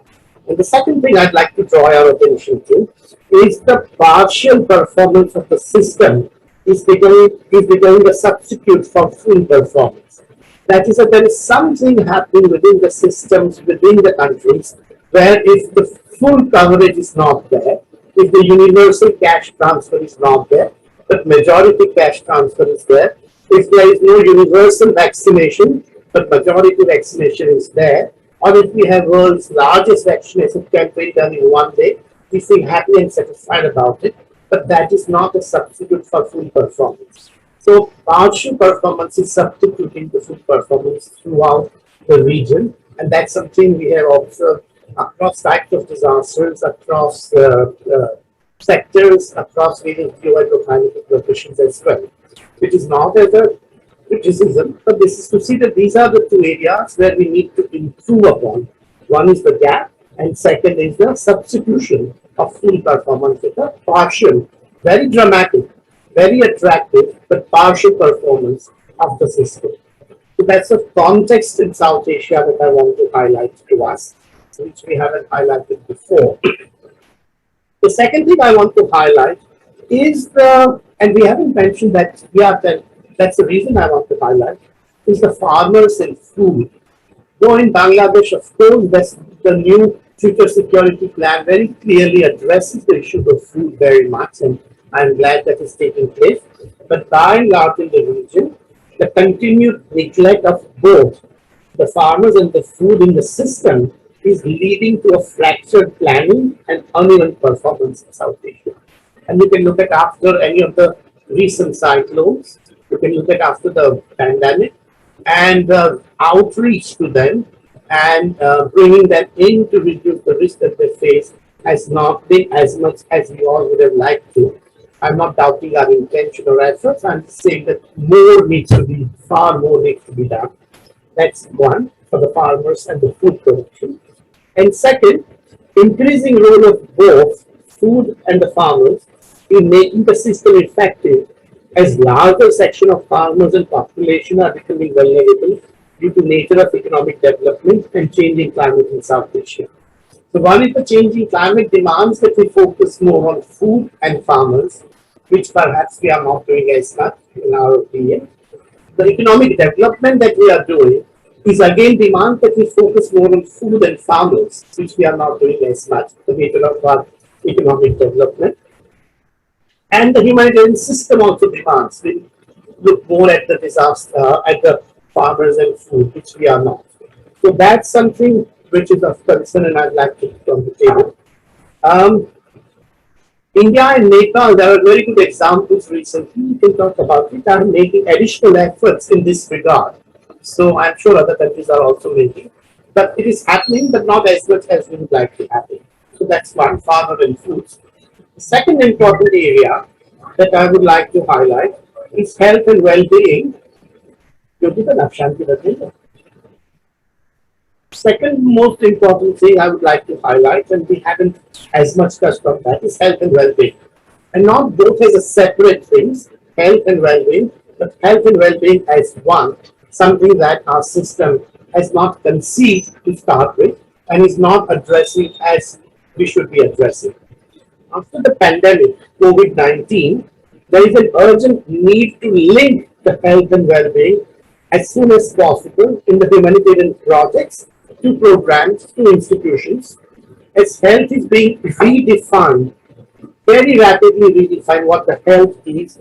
And the second thing I'd like to draw our attention to is the partial performance of the system is becoming a substitute for full performance. That is, that there is something happening within the systems, within the countries, where if the full coverage is not there, if the universal cash transfer is not there, but majority cash transfer is there, if there is no universal vaccination, but majority vaccination is there, or if we have world's largest vaccination campaign done in one day, we feel happy and satisfied about it, but that is not a substitute for full performance. So partial performance is substituting the full performance throughout the region, and that's something we have observed across types of disasters, across sectors, across various geohydroclimatic locations as well, which is not as a criticism, but this is to see that these are the two areas where we need to improve upon. One is the gap, and second is the substitution of full performance with a partial, very dramatic, very attractive, but partial performance of the system. So that's the context in South Asia that I want to highlight to us, which we haven't highlighted before. The second thing I want to highlight is and we haven't mentioned that that's the reason I want to highlight, is the farmers and food. Though in Bangladesh, of course, the new future security plan very clearly addresses the issue of food very much, and I'm glad that is taking place. But by and large in the region, the continued neglect of both the farmers and the food in the system is leading to a fractured planning and uneven performance in South Asia. And you can look at after any of the recent cyclones, you can look at after the pandemic, and outreach to them and bringing them in to reduce the risk that they face has not been as much as we all would have liked to. I'm not doubting our intention or efforts. I'm saying that far more needs to be done. That's one, for the farmers and the food production. And second, increasing role of both food and the farmers in making the system effective, as larger section of farmers and population are becoming vulnerable due to nature of economic development and changing climate in South Asia. So one is the changing climate demands that we focus more on food and farmers, which perhaps we are not doing as much in our opinion. The economic development that we are doing is again demand that we focus more on food and farmers, which we are not doing as much, the nature of our economic development. And the humanitarian system also demands we look more at the disaster, at the farmers and food, which we are not. So that's something which is of concern, and I'd like to put on the table. India and Nepal, there are very good examples recently, we can talk about it, are making additional efforts in this regard. So I'm sure other countries are also making, but it is happening, but not as much as we would like to happen. So that's one, farmer and foods. The second important area that I would like to highlight is health and well-being. Second most important thing I would like to highlight, and we haven't as much touched on that, is health and well-being. And not both as a separate things, health and well-being, but health and well-being as one, something that our system has not conceived to start with and is not addressing as we should be addressing. After the pandemic, COVID-19, there is an urgent need to link the health and well-being as soon as possible in the humanitarian projects, to programs, to institutions, as health is being redefined, very rapidly redefined what the health is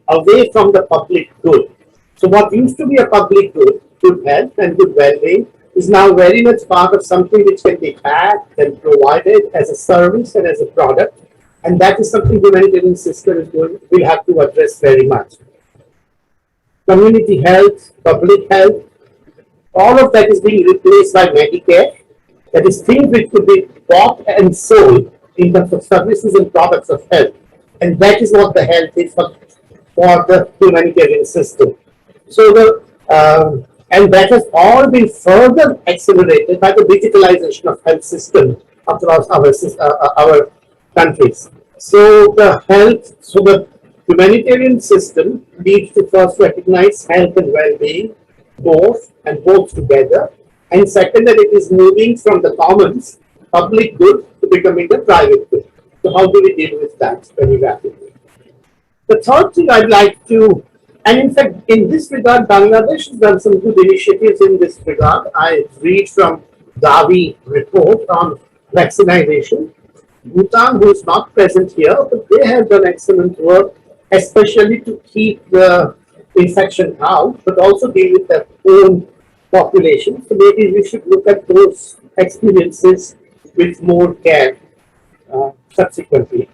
away from the public good. So what used to be a public good, good health and good well-being, is now very much part of something which can be packed and provided as a service and as a product. And that is something the humanitarian system is will have to address very much. Community health, public health, all of that is being replaced by Medicare. That is things which could be bought and sold in terms of services and products of health. And that is what the health is for the humanitarian system. So and that has all been further accelerated by the digitalization of health system across our countries. So the humanitarian system needs to first recognize health and well-being, both together, and second, that it is moving from the commons, public good, to becoming the private good. So how do we deal with that very rapidly? The third thing I'd like to, and in fact, in this regard, Bangladesh has done some good initiatives in this regard. I read from Gavi report on vaccination. Bhutan, who is not present here, but they have done excellent work, especially to keep the infection out, but also deal with their own population. So maybe we should look at those experiences with more care subsequently.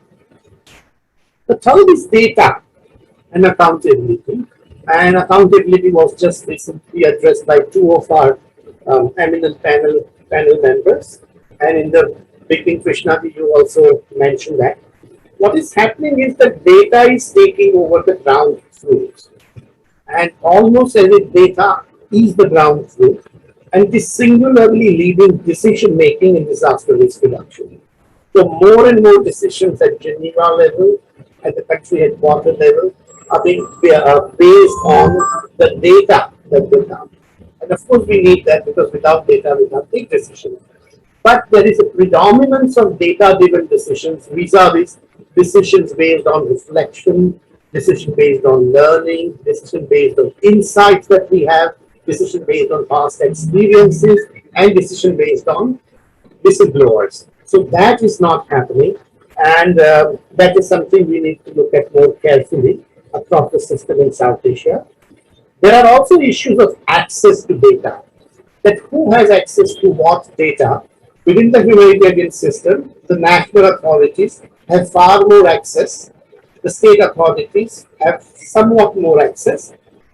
The third is data and accountability. And accountability was just recently addressed by two of our eminent panel members. And in the beginning, Krishna, you also mentioned that. What is happening is that data is taking over the ground truth. And almost every data is the ground truth, and it is singularly leading decision making in disaster risk reduction. So more and more decisions at Geneva level, at the country headquarters level, are being based on the data that they have. And of course we need that, because without data we can't take decisions. But there is a predominance of data-driven decisions vis-a-vis decisions based on reflection, decision based on learning, decision based on insights that we have, decision based on past experiences, and decision based on whistleblowers. So that is not happening, and that is something we need to look at more carefully across the system in South Asia. There are also issues of access to data, that who has access to what data. Within the humanitarian system, the national authorities have far more access, the state authorities have somewhat more access,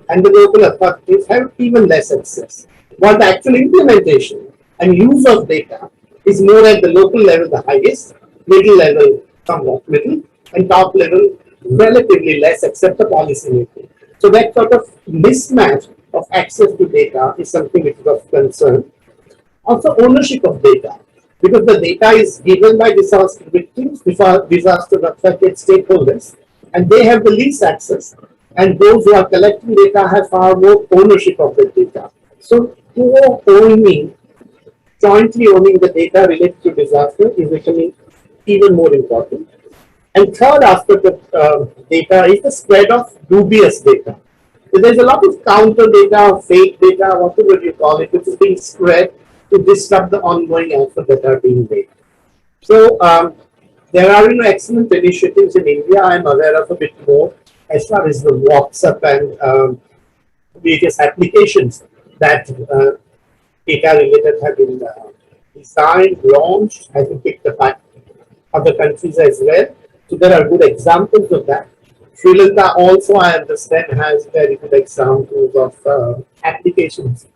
and the local authorities have even less access. While the actual implementation and use of data is more at the local level, the highest, middle level, somewhat middle, and top level, relatively less, except the policy making. So that sort of mismatch of access to data is something which is of concern. Also, ownership of data, because the data is given by disaster victims, disaster affected stakeholders, and they have the least access, and those who are collecting data have far more ownership of the data. So jointly owning the data related to disaster is becoming even more important. And third aspect of data is the spread of dubious data. So there's a lot of counter data, fake data, whatever you call it, which is being spread to disrupt the ongoing efforts that are being made. So there are excellent initiatives in India. I'm aware of a bit more as far as the WhatsApp and various applications that data related have been designed, launched, has been picked up by other countries as well. So there are good examples of that. Sri Lanka also, I understand, has very good examples of applications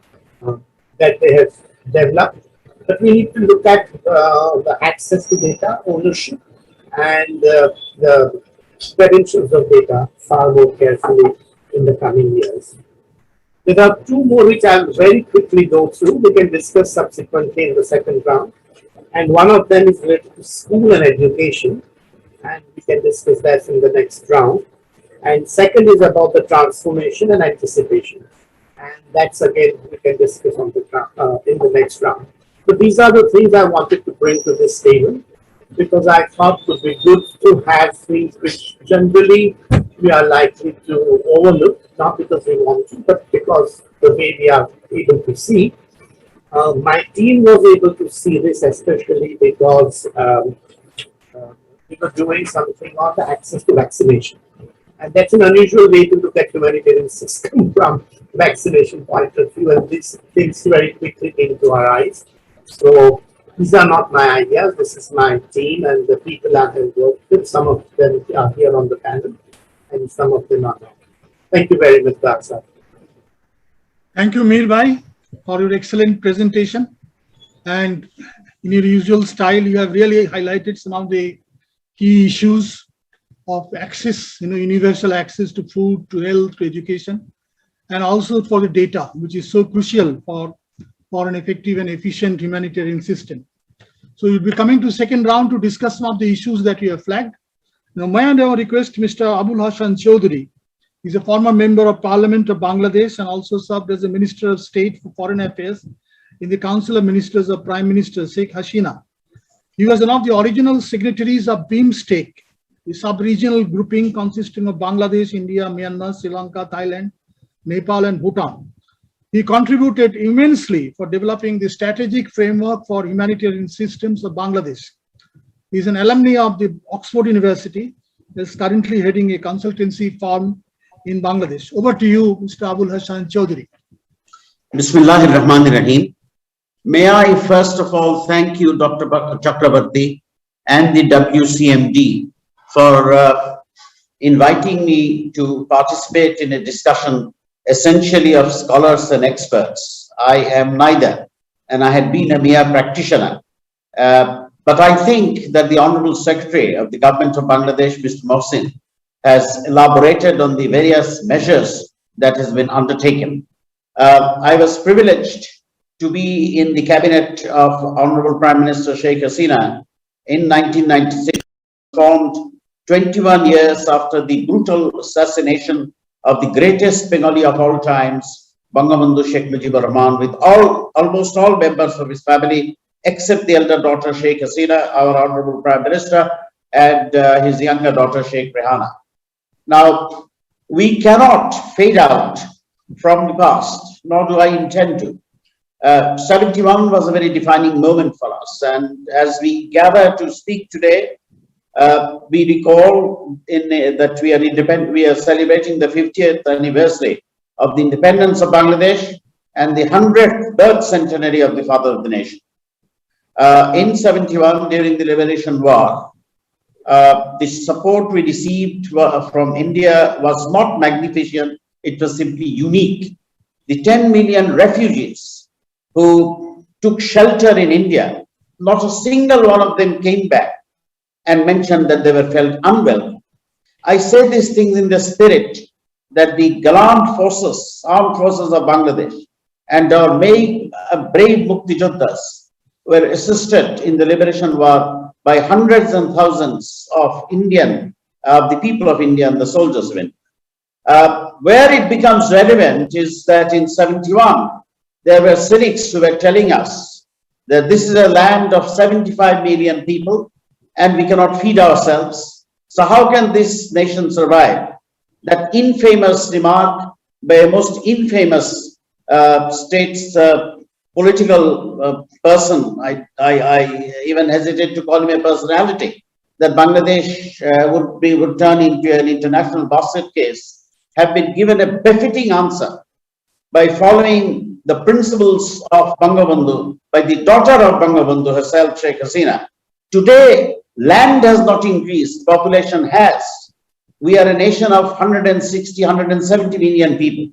that they have developed. But we need to look at the access to data, ownership, and the credentials of data far more carefully in the coming years. There are two more which I'll very quickly go through. We can discuss subsequently in the second round. And one of them is related to school and education, and we can discuss that in the next round. And second is about the transformation and anticipation. And that's again, we can discuss on in the next round. So these are the things I wanted to bring to this table, because I thought it would be good to have things which generally we are likely to overlook, not because we want to, but because the way we are able to see. My team was able to see this, especially because we were doing something on the access to vaccination. And that's an unusual way to look at humanitarian system from vaccination point of view, and these things very quickly came to our eyes. So these are not my ideas, this is my team and the people I have worked with. Some of them are here on the panel and some of them are not. Thank you very much, sir. Thank you, Mir Bhai, for your excellent presentation. And in your usual style, you have really highlighted some of the key issues of access, universal access to food, to health, to education, and also for the data, which is so crucial for an effective and efficient humanitarian system. So we'll be coming to second round to discuss some of the issues that we have flagged. Now, may I now request Mr. Abul Hasan Chaudhry. He's a former member of Parliament of Bangladesh and also served as a Minister of State for Foreign Affairs in the Council of Ministers of Prime Minister Sheikh Hasina. He was one of the original signatories of BIMSTEC, the sub-regional grouping consisting of Bangladesh, India, Myanmar, Sri Lanka, Thailand, Nepal, and Bhutan. He contributed immensely for developing the strategic framework for humanitarian systems of Bangladesh. He is an alumni of the Oxford University. He is currently heading a consultancy firm in Bangladesh. Over to you, Mr. Abul Hasan Chaudhry. Bismillahir Rahmanir Rahim. May I first of all thank you, Dr. Chakrabarti, and the WCMD for inviting me to participate in a discussion essentially of scholars and experts. I am neither, and I had been a mere practitioner. But I think that the Honorable Secretary of the Government of Bangladesh, Mr. Mohsin, has elaborated on the various measures that has been undertaken. I was privileged to be in the cabinet of Honorable Prime Minister Sheikh Hasina in 1996, formed 21 years after the brutal assassination of the greatest Bengali of all times, Bangabandhu Sheikh Mujibur Rahman, with almost all members of his family, except the elder daughter Sheikh Hasina, our Honorable Prime Minister, and his younger daughter Sheikh Rehana. Now, we cannot fade out from the past, nor do I intend to. 71 was a very defining moment for us, and as we gather to speak today, we recall that we are celebrating the 50th anniversary of the independence of Bangladesh and the 100th birth centenary of the father of the nation. In 71, during the Liberation War, the support we received from India was not magnificent, it was simply unique. The 10 million refugees who took shelter in India, not a single one of them came back and mentioned that they were felt unwelcome. I say these things in the spirit that the gallant forces, armed forces of Bangladesh, and our brave Mukti Joddhas were assisted in the liberation war by hundreds and thousands of the people of India and the soldiers of India. Where it becomes relevant is that in 71, there were cynics who were telling us that this is a land of 75 million people and we cannot feed ourselves. So how can this nation survive? That infamous remark by a most infamous political person, I even hesitate to call him a personality, that Bangladesh would turn into an international basket case, have been given a befitting answer by following the principles of Bangabandhu, by the daughter of Bangabandhu herself, Sheikh Hasina. Today, land has not increased, population has. We are a nation of 160, 170 million people.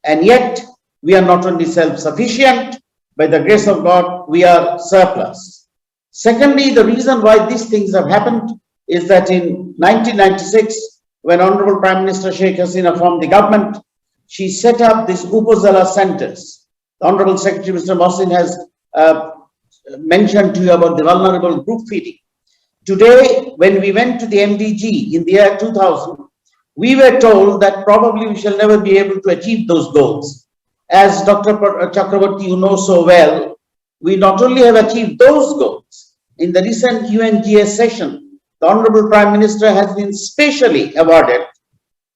And yet, we are not only self-sufficient, by the grace of God, we are surplus. Secondly, the reason why these things have happened is that in 1996, when Honorable Prime Minister Sheikh Hasina formed the government, she set up these Upazila centers. The Honorable Secretary Mr. Mohsin has mentioned to you about the vulnerable group feeding. Today, when we went to the MDG in the year 2000, we were told that probably we shall never be able to achieve those goals. As Dr. Chakraborty, you know so well, we not only have achieved those goals, in the recent UNGA session, the Honorable Prime Minister has been specially awarded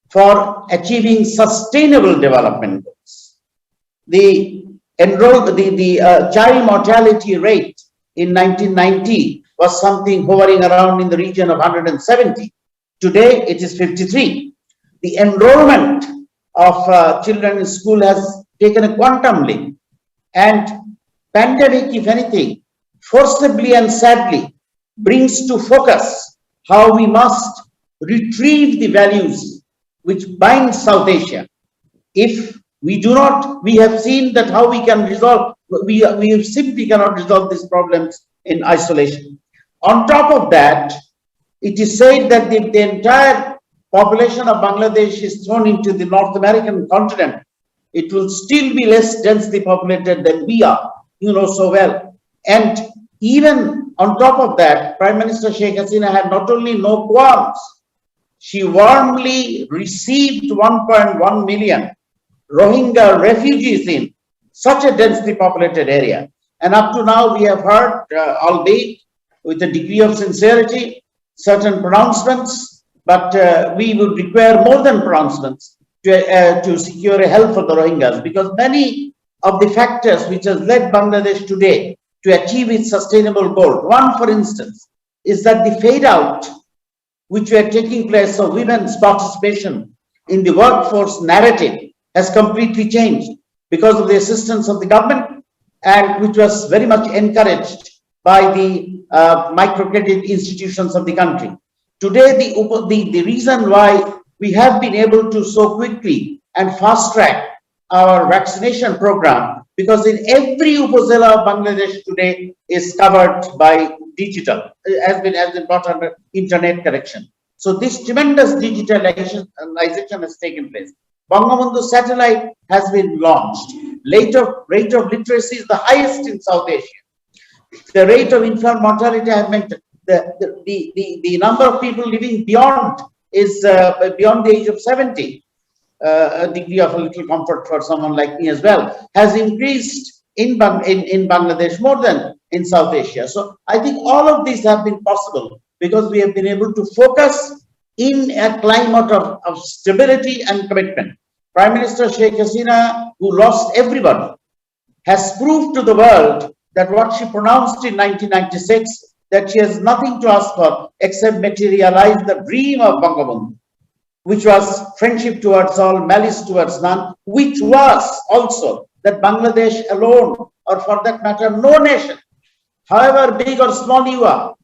for achieving sustainable development goals. The child mortality rate in 1990 was something hovering around in the region of 170. Today, it is 53. The enrollment of children in school has taken a quantum leap. And pandemic, if anything, forcibly and sadly brings to focus how we must retrieve the values which bind South Asia. If we do not, we have seen that how we can resolve, we simply cannot resolve these problems in isolation. On top of that, it is said that the entire population of Bangladesh is thrown into the North American continent. It will still be less densely populated than we are, you know so well. And even on top of that, Prime Minister Sheikh Hasina had not only no qualms, she warmly received 1.1 million Rohingya refugees in such a densely populated area. And up to now, we have heard, albeit with a degree of sincerity, certain pronouncements, but we would require more than pronouncements to secure a help for the Rohingyas, because many of the factors which has led Bangladesh today to achieve its sustainable goal. One, for instance, is that the fade out which were taking place of women's participation in the workforce narrative has completely changed because of the assistance of the government, and which was very much encouraged by the microcredit institutions of the country. Today, the reason why we have been able to so quickly and fast track our vaccination program, because in every upazila of Bangladesh today is covered by digital, has been brought under internet connection. So this tremendous digitalization has taken place. Bangabandhu satellite has been launched. Rate of literacy is the highest in South Asia. The rate of infant mortality I have mentioned. The number of people living beyond the age of 70, a degree of a little comfort for someone like me as well, has increased in Bangladesh more than in South Asia. So I think all of these have been possible because we have been able to focus in a climate of stability and commitment. Prime Minister Sheikh Hasina, who lost everybody, has proved to the world that what she pronounced in 1996, that she has nothing to ask for except materialize the dream of Bangabandhu, which was friendship towards all, malice towards none, which was also that Bangladesh alone, or for that matter, no nation, however big or small you are,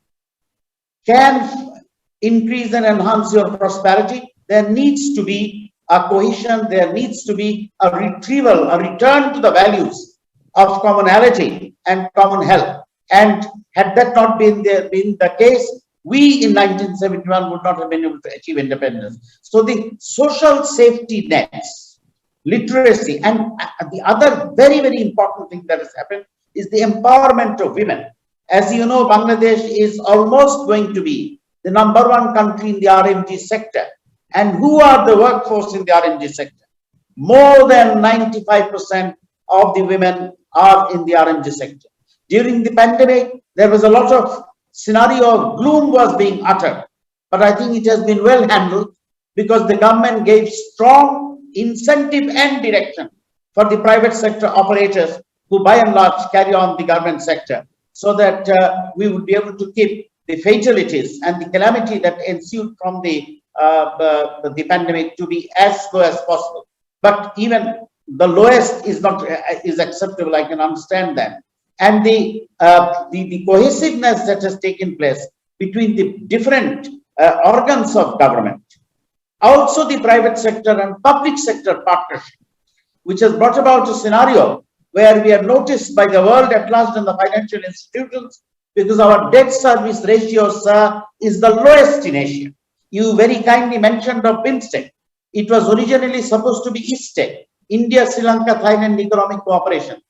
can increase and enhance your prosperity. There needs to be a cohesion, there needs to be a retrieval, a return to the values of commonality and common help. And had that not been the case, we in 1971 would not have been able to achieve independence. So the social safety nets, literacy, and the other very, very important thing that has happened is the empowerment of women. As you know, Bangladesh is almost going to be the #1 country in the RMG sector. And who are the workforce in the RMG sector? More than 95% of the women are in the RMG sector. During the pandemic, there was a lot of scenario of gloom was being uttered, but I think it has been well handled because the government gave strong incentive and direction for the private sector operators who by and large carry on the government sector, so that we would be able to keep the fatalities and the calamity that ensued from the pandemic to be as low as possible. But even the lowest is not acceptable. I can understand that. And the cohesiveness that has taken place between the different organs of government, also the private sector and public sector partnership, which has brought about a scenario where we are noticed by the world at large and the financial institutions, because our debt service ratio, sir, is the lowest in Asia. You very kindly mentioned of BIMSTEC. It was originally supposed to be ISTEC, India, Sri Lanka, Thailand Economic Cooperation.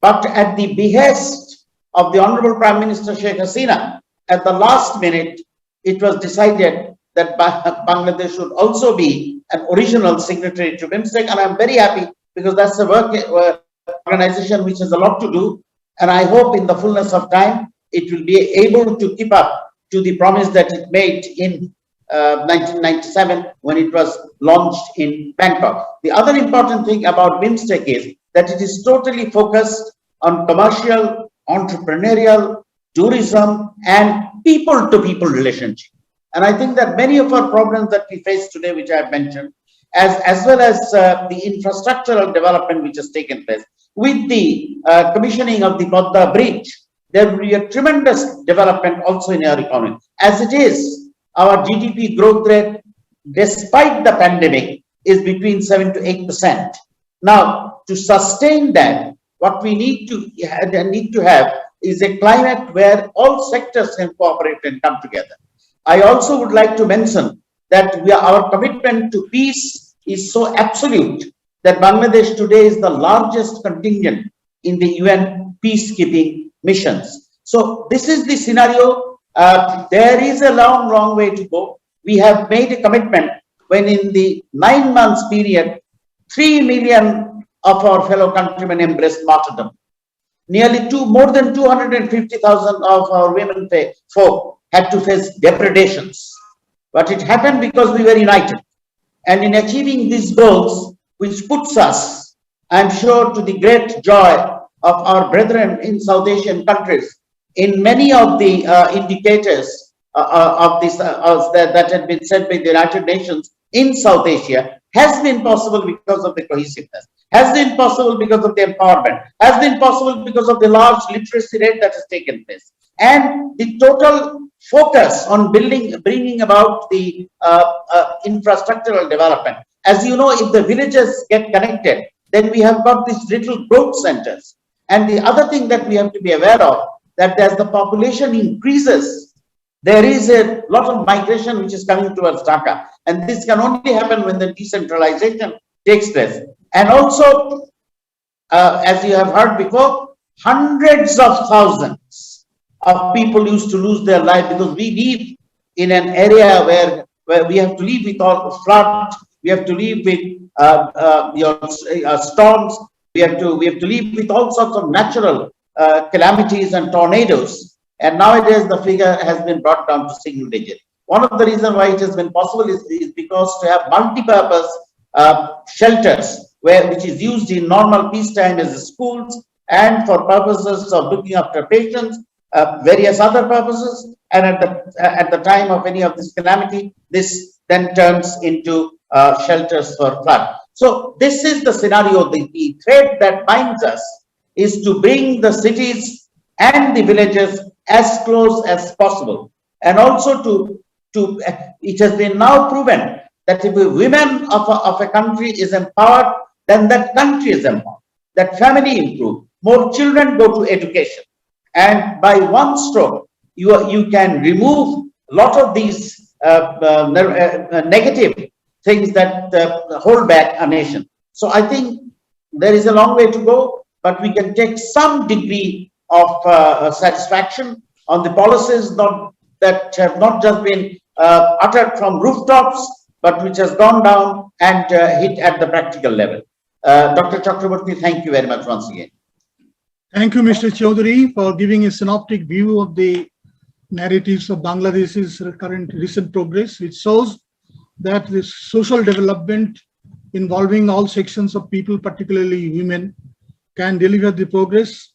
But at the behest of the Honorable Prime Minister Sheikh Hasina, at the last minute, it was decided that Bangladesh should also be an original signatory to BIMSTEC. And I'm very happy because that's a organization which has a lot to do. And I hope in the fullness of time, it will be able to keep up to the promise that it made in 1997 when it was launched in Bangkok. The other important thing about BIMSTEC is that it is totally focused on commercial, entrepreneurial, tourism, and people-to-people relationship. And I think that many of our problems that we face today, which I have mentioned, as well as the infrastructural development which has taken place, with the commissioning of the Podda Bridge, there will be a tremendous development also in our economy. As it is, our GDP growth rate, despite the pandemic, is between 7 to 8%. Now, to sustain that, what we need to have is a climate where all sectors can cooperate and come together. I also would like to mention that our commitment to peace is so absolute that Bangladesh today is the largest contingent in the UN peacekeeping missions. So this is the scenario. There is a long way to go. We have made a commitment when in the 9 months period, 3 million of our fellow countrymen embraced martyrdom. Nearly more than 250,000 of our women folk had to face depredations. But it happened because we were united. And in achieving these goals, which puts us, I'm sure, to the great joy of our brethren in South Asian countries, in many of the indicators of this that had been set by the United Nations in South Asia, has been possible because of the cohesiveness, has been possible because of the empowerment, has been possible because of the large literacy rate that has taken place, and the total focus on bringing about the infrastructural development. As you know, if the villages get connected, then we have got these little growth centers. And the other thing that we have to be aware of, that as the population increases, there is a lot of migration which is coming towards Dhaka. And this can only happen when the decentralization takes place. And also, as you have heard before, hundreds of thousands of people used to lose their life because we live in an area where we have to live with all flood, we have to live with storms, we have to live with all sorts of natural calamities and tornadoes. And nowadays the figure has been brought down to single digit. One of the reasons why it has been possible is because to have multi-purpose shelters, which is used in normal peacetime as schools and for purposes of looking after patients, various other purposes, and at the time of any of this calamity, this then turns into shelters for flood. So this is the scenario. The thread that binds us is to bring the cities and the villages as close as possible, and also it has been now proven that if women of a country is empowered, then that country is empowered, that family improves, more children go to education, and by one stroke you can remove a lot of these negative things that hold back a nation. So I think there is a long way to go, but we can take some degree of satisfaction on the policies that have not just been uttered from rooftops, but which has gone down and hit at the practical level. Dr. Chakraborty, thank you very much once again. Thank you, Mr. Chaudhary, for giving a synoptic view of the narratives of Bangladesh's recent progress, which shows that the social development involving all sections of people, particularly women, can deliver the progress,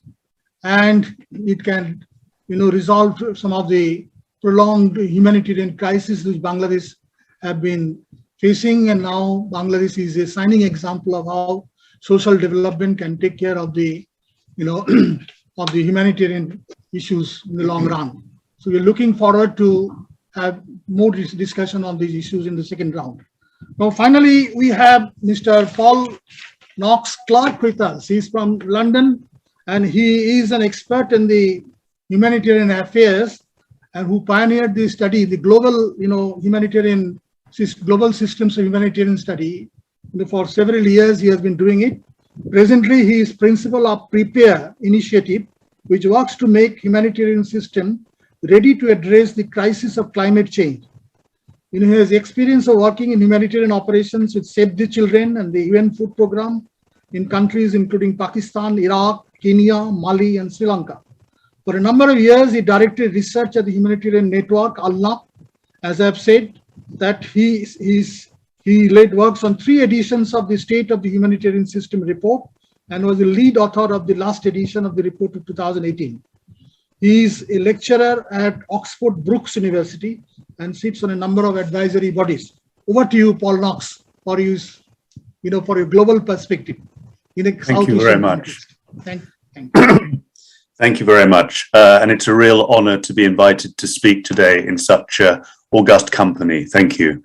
and it can, resolve some of the prolonged humanitarian crises which Bangladesh have been facing. And now Bangladesh is a shining example of how social development can take care of the, of the humanitarian issues in the long run. So we're looking forward to have more discussion on these issues in the second round. Now, finally, we have Mr. Paul Knox Clark with us. He's from London, and he is an expert in the humanitarian affairs and who pioneered the study, the global, humanitarian, global systems of humanitarian study. For several years, he has been doing it. Presently, he is principal of Prepare initiative, which works to make humanitarian system ready to address the crisis of climate change. He has experience of working in humanitarian operations with Save the Children and the UN Food Program in countries including Pakistan, Iraq, Kenya, Mali, and Sri Lanka. For a number of years, he directed research at the humanitarian network, ALNAP. As I have said, that he led works on 3 editions of the State of the Humanitarian System report and was the lead author of the last edition of the report of 2018. He is a lecturer at Oxford Brookes University and sits on a number of advisory bodies. Over to you, Paul Knox, for your global perspective. Thank you very much. Thank you. Thank you very much. And it's a real honor to be invited to speak today in such august company. Thank you.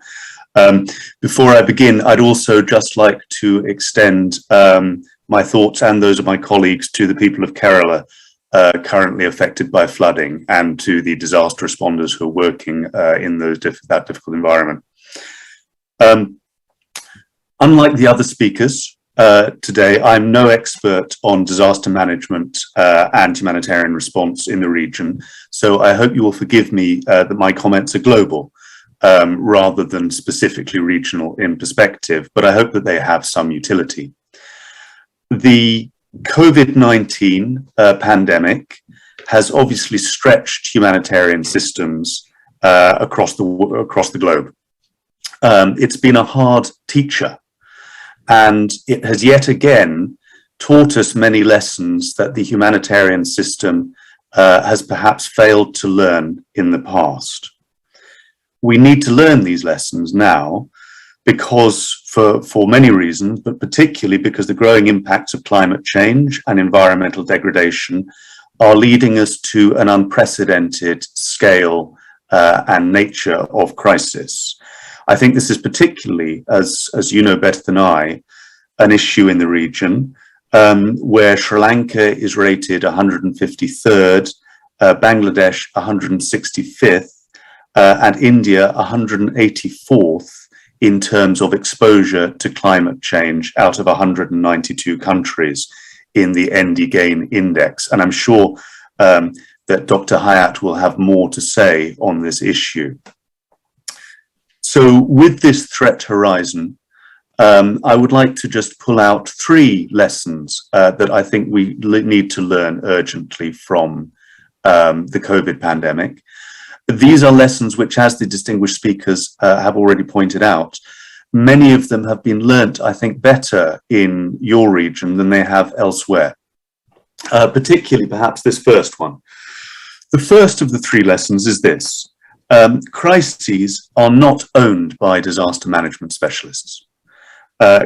Before I begin, I'd also just like to extend my thoughts and those of my colleagues to the people of Kerala currently affected by flooding and to the disaster responders who are working in that difficult environment. Unlike the other speakers today, I'm no expert on disaster management and humanitarian response in the region, so I hope you will forgive me that my comments are global rather than specifically regional in perspective, but I hope that they have some utility. The COVID-19 pandemic has obviously stretched humanitarian systems across the globe. It's been a hard teacher, and it has yet again taught us many lessons that the humanitarian system has perhaps failed to learn in the past. We need to learn these lessons now because for many reasons, but particularly because the growing impacts of climate change and environmental degradation are leading us to an unprecedented scale and nature of crisis. I think this is particularly, as you know better than I, an issue in the region where Sri Lanka is rated 153rd, Bangladesh 165th, and India 184th in terms of exposure to climate change out of 192 countries in the ND-GAIN index. And I'm sure that Dr. Hayat will have more to say on this issue. So with this threat horizon, I would like to just pull out 3 lessons that I think we need to learn urgently from the COVID pandemic. These are lessons which, as the distinguished speakers have already pointed out, many of them have been learnt, I think, better in your region than they have elsewhere, particularly perhaps this first one. The first of the 3 lessons is this. Crises are not owned by disaster management specialists.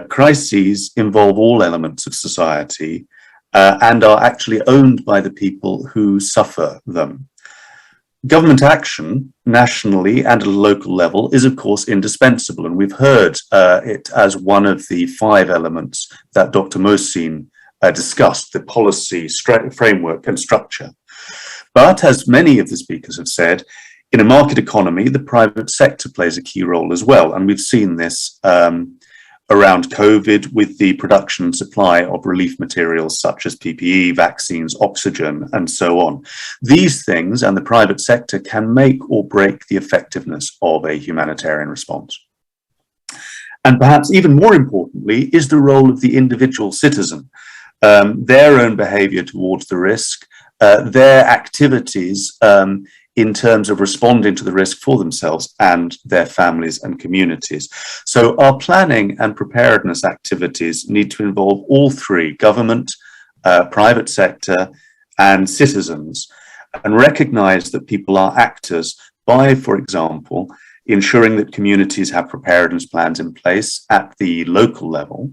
Crises involve all elements of society and are actually owned by the people who suffer them. Government action, nationally and at a local level, is of course indispensable, and we've heard it as one of the 5 elements that Dr. Mohsin discussed, the policy framework and structure. But as many of the speakers have said, in a market economy, the private sector plays a key role as well, and we've seen this around COVID with the production and supply of relief materials such as PPE, vaccines, oxygen, and so on. These things and the private sector can make or break the effectiveness of a humanitarian response. And perhaps even more importantly is the role of the individual citizen, their own behavior towards the risk, their activities in terms of responding to the risk for themselves and their families and communities. So our planning and preparedness activities need to involve all 3, government, private sector, and citizens, and recognize that people are actors by, for example, ensuring that communities have preparedness plans in place at the local level,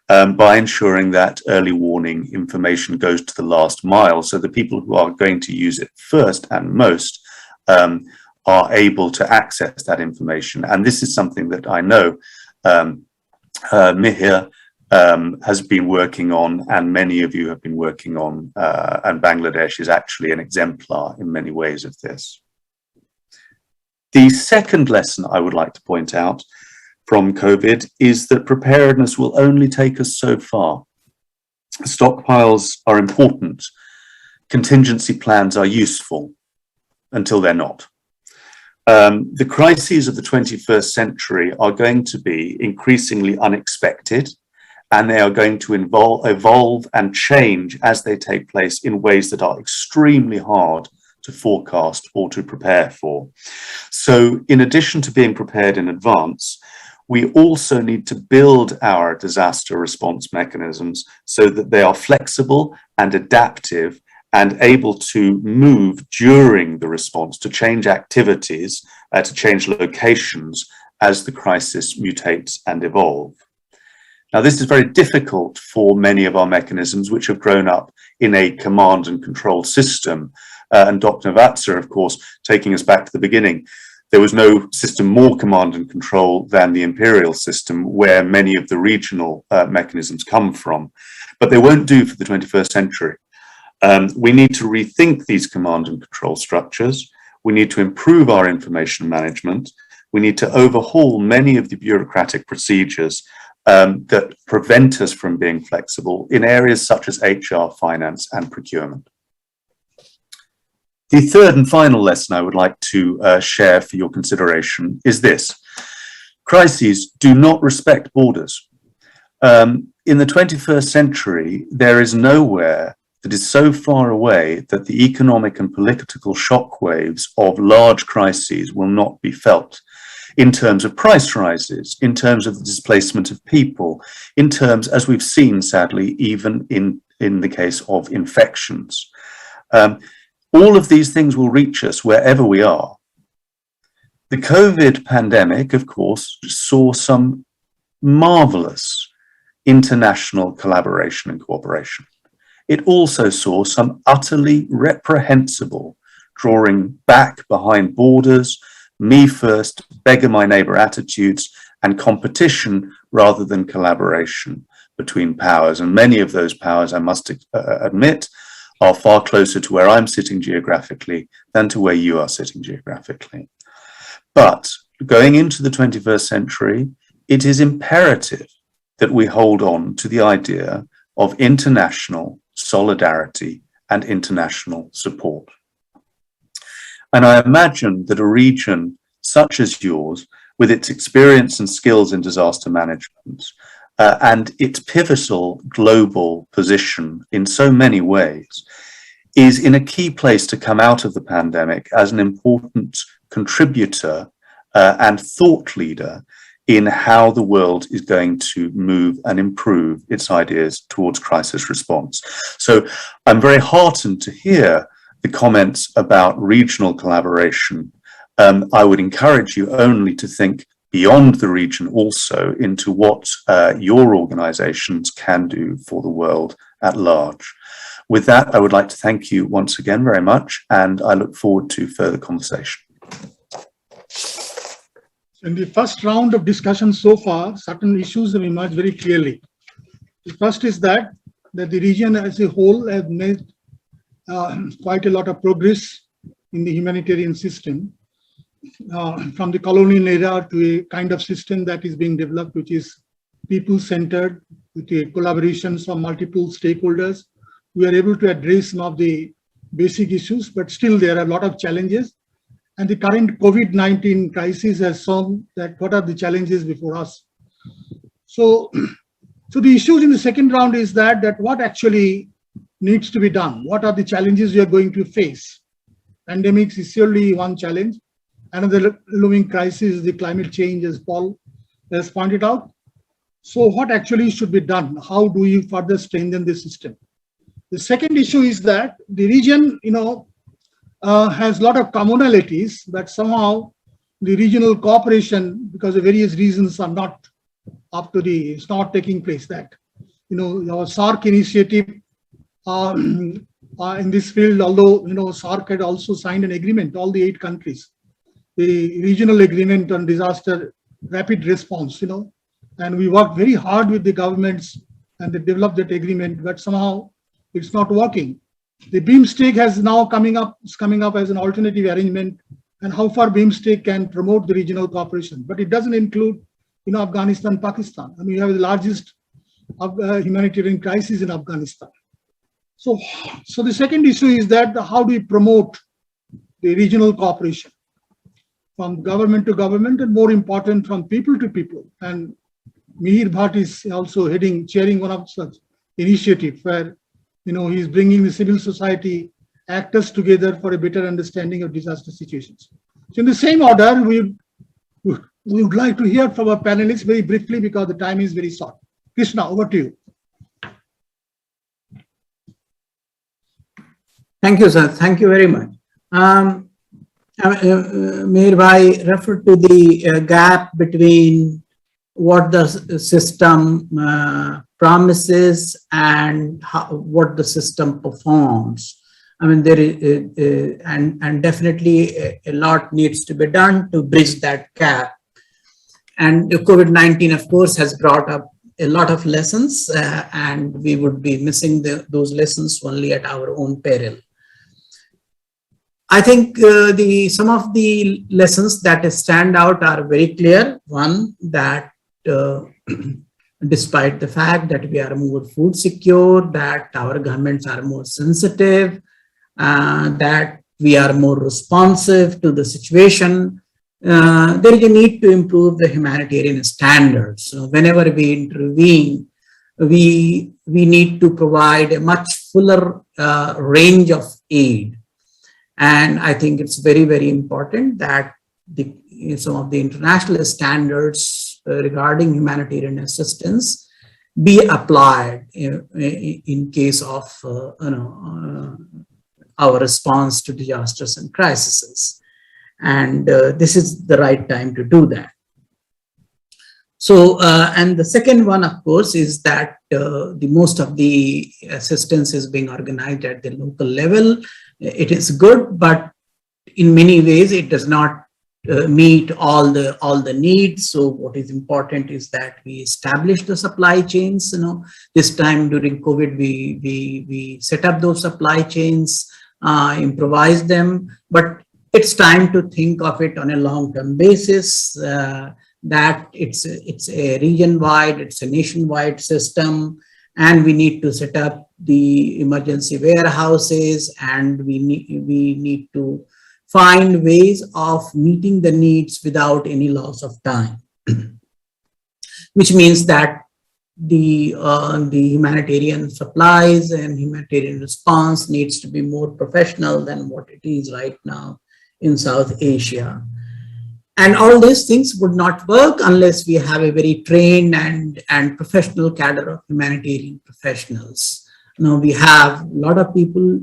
by ensuring that early warning information goes to the last mile so the people who are going to use it first and most are able to access that information. And this is something that I know Mihir has been working on, and many of you have been working on, and Bangladesh is actually an exemplar in many ways of this. The second lesson I would like to point out from COVID is that preparedness will only take us so far. Stockpiles are important. Contingency plans are useful until they're not. The crises of the 21st century are going to be increasingly unexpected, and they are going to evolve and change as they take place in ways that are extremely hard to forecast or to prepare for. So in addition to being prepared in advance, we also need to build our disaster response mechanisms so that they are flexible and adaptive and able to move during the response, to change activities, to change locations as the crisis mutates and evolves. Now, this is very difficult for many of our mechanisms which have grown up in a command and control system. And Dr. Vatsa, of course, taking us back to the beginning, there was no system more command and control than the imperial system, where many of the regional mechanisms come from. But they won't do for the 21st century. We need to rethink these command and control structures. We need to improve our information management. We need to overhaul many of the bureaucratic procedures that prevent us from being flexible in areas such as HR, finance, and procurement. The third and final lesson I would like to share for your consideration is this. Crises do not respect borders. In the 21st century, there is nowhere that is so far away that the economic and political shockwaves of large crises will not be felt, in terms of price rises, in terms of the displacement of people, in terms, as we've seen, sadly, even in the case of infections. All of these things will reach us wherever we are. The COVID pandemic, of course, saw some marvelous international collaboration and cooperation. It also saw some utterly reprehensible drawing back behind borders, me first, beggar my neighbor attitudes, and competition rather than collaboration between powers. And many of those powers, I must admit, are far closer to where I'm sitting geographically than to where you are sitting geographically. But going into the 21st century, it is imperative that we hold on to the idea of international solidarity and international support. And I imagine that a region such as yours, with its experience and skills in disaster management, and its pivotal global position in so many ways, is in a key place to come out of the pandemic as an important contributor and thought leader in how the world is going to move and improve its ideas towards crisis response. So I'm very heartened to hear the comments about regional collaboration. I would encourage you only to think beyond the region also into what your organizations can do for the world at large. With that, I would like to thank you once again very much, and I look forward to further conversation. In the first round of discussion so far, certain issues have emerged very clearly. The first is that the region as a whole has made quite a lot of progress in the humanitarian system, from the colonial era to a kind of system that is being developed, which is people-centered, with a collaboration from multiple stakeholders. We are able to address some of the basic issues, but still there are a lot of challenges. And the current COVID-19 crisis has shown that what are the challenges before us. So the issues in the second round is that what actually needs to be done. What are the challenges we are going to face? Pandemics is surely one challenge. Another looming crisis is the climate change, as Paul has pointed out. So what actually should be done? How do you further strengthen the system? The second issue is that the region, has a lot of commonalities, but somehow the regional cooperation, because of various reasons, are not up to it's not taking place. That, our SARC initiative in this field, although, SARC had also signed an agreement, all the 8 countries, the regional agreement on disaster rapid response, And we worked very hard with the governments and they developed that agreement, but somehow it's not working. The BIMSTEC has now coming up as an alternative arrangement, and how far BIMSTEC can promote the regional cooperation, but it doesn't include, Afghanistan, Pakistan. I mean, you have the largest humanitarian crisis in Afghanistan. So the second issue is that how do we promote the regional cooperation from government to government, and more important, from people to people. And Mihir Bhatt is also chairing one of such initiatives where, he's bringing the civil society actors together for a better understanding of disaster situations. So in the same order, we would like to hear from our panelists very briefly because the time is very short. Krishna, over to you. Thank you, sir. Thank you very much. Mihir Bhai referred to the gap between what the system promises and what the system performs. I mean, there is, and definitely a lot needs to be done to bridge that gap. And COVID-19, of course, has brought up a lot of lessons, and we would be missing those lessons only at our own peril. I think some of the lessons that stand out are very clear. One, that despite the fact that we are more food secure, that our governments are more sensitive, that we are more responsive to the situation, there is a need to improve the humanitarian standards. So whenever we intervene, we need to provide a much fuller range of aid. And I think it's very, very important that some of the international standards regarding humanitarian assistance be applied in case of our response to disasters and crises. And this is the right time to do that. So, and the second one, of course, is that the most of the assistance is being organized at the local level. It is good, but in many ways it does not meet all the needs. So what is important is that we establish the supply chains. This time during COVID, we set up those supply chains, improvise them, but it's time to think of it on a long-term basis. That it's a region-wide, it's a nation-wide system, and we need to set up the emergency warehouses, and we need to find ways of meeting the needs without any loss of time, which means that the humanitarian supplies and humanitarian response needs to be more professional than what it is right now in South Asia. And all these things would not work unless we have a very trained and professional cadre of humanitarian professionals. Now we have a lot of people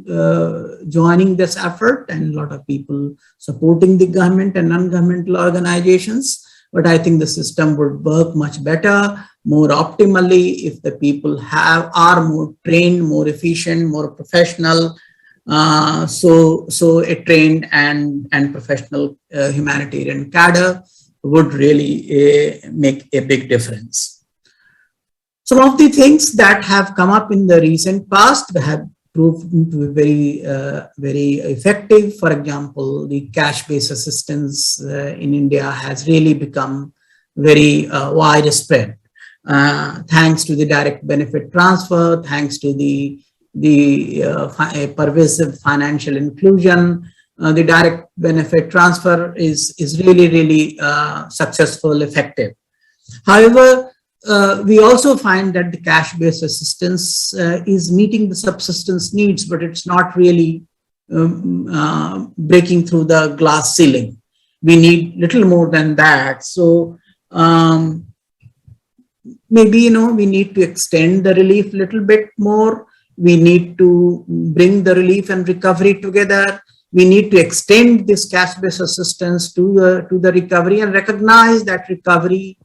joining this effort and a lot of people supporting the government and non-governmental organizations. But I think the system would work much better, more optimally, if the people are more trained, more efficient, more professional. So a trained and professional humanitarian cadre would really make a big difference. Some of the things that have come up in the recent past have proved to be very effective. For example, the cash-based assistance in India has really become very widespread. Thanks to the direct benefit transfer, thanks to the pervasive financial inclusion, the direct benefit transfer is really successful, effective. However, we also find that the cash-based assistance is meeting the subsistence needs, but it's not really breaking through the glass ceiling. We need little more than that. So maybe we need to extend the relief a little bit more. We need to bring the relief and recovery together. We need to extend this cash-based assistance to the recovery and recognize that recovery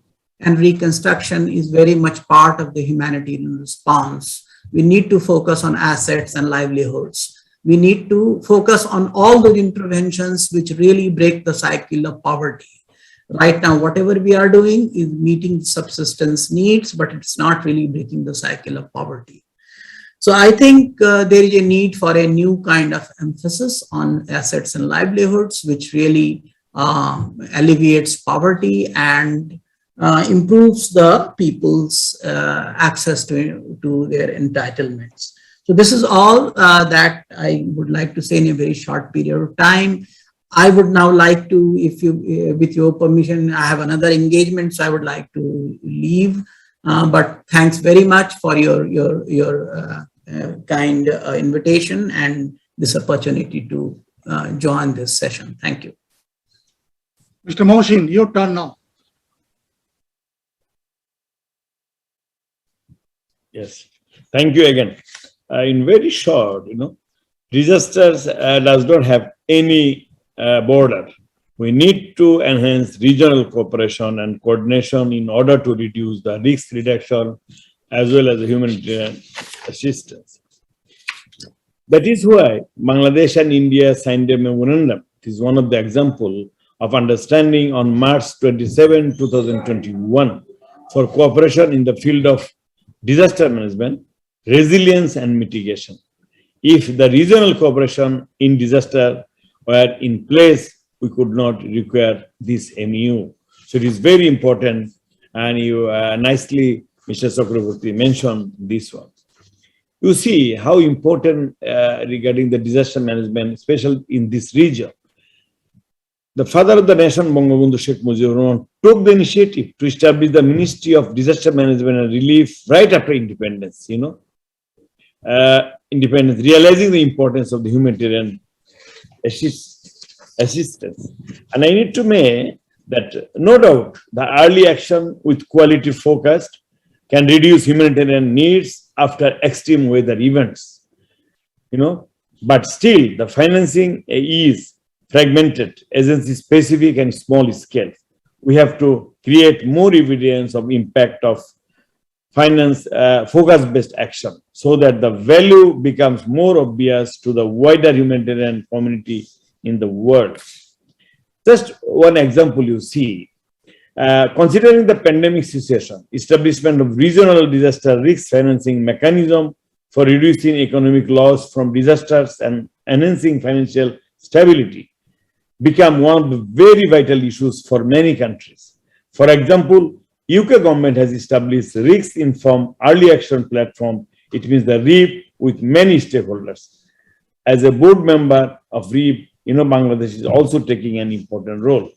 and reconstruction is very much part of the humanitarian response. We need to focus on assets and livelihoods. We need to focus on all those interventions which really break the cycle of poverty. Right now, whatever we are doing is meeting subsistence needs, but it's not really breaking the cycle of poverty. So I think there is a need for a new kind of emphasis on assets and livelihoods, which really alleviates poverty and improves the people's access to their entitlements. So this is all that I would like to say in a very short period of time. I would now like to, if you, with your permission, I have another engagement, so I would like to leave. But thanks very much for your kind invitation and this opportunity to join this session. Thank you. Mr. Mohsin, your turn now. Yes, thank you again. In very short, disasters does not have any border. We need to enhance regional cooperation and coordination in order to reduce the risk reduction as well as the humanitarian assistance. That is why Bangladesh and India signed a memorandum. It is one of the examples of understanding on March 27, 2021 for cooperation in the field of disaster management, resilience and mitigation. If the regional cooperation in disaster were in place, we could not require this MU. So it is very important, and you nicely, Mr. Chakraborty, mentioned this one. You see how important regarding the disaster management, especially in this region. The father of the nation, Bangabandhu Sheikh Mujibur Rahman, took the initiative to establish the Ministry of Disaster Management and Relief right after independence, realizing the importance of the humanitarian assistance. And I need to make that, no doubt, the early action with quality focused can reduce humanitarian needs after extreme weather events, but still the financing is fragmented, agency specific and small scale. We have to create more evidence of impact of finance focus-based action so that the value becomes more obvious to the wider humanitarian community in the world. Just one example you see, considering the pandemic situation, establishment of regional disaster risk financing mechanism for reducing economic loss from disasters and enhancing financial stability become one of the very vital issues for many countries. For example, UK government has established risk-informed early action platform. It means the RIP with many stakeholders. As a board member of RIP, Bangladesh is also taking an important role.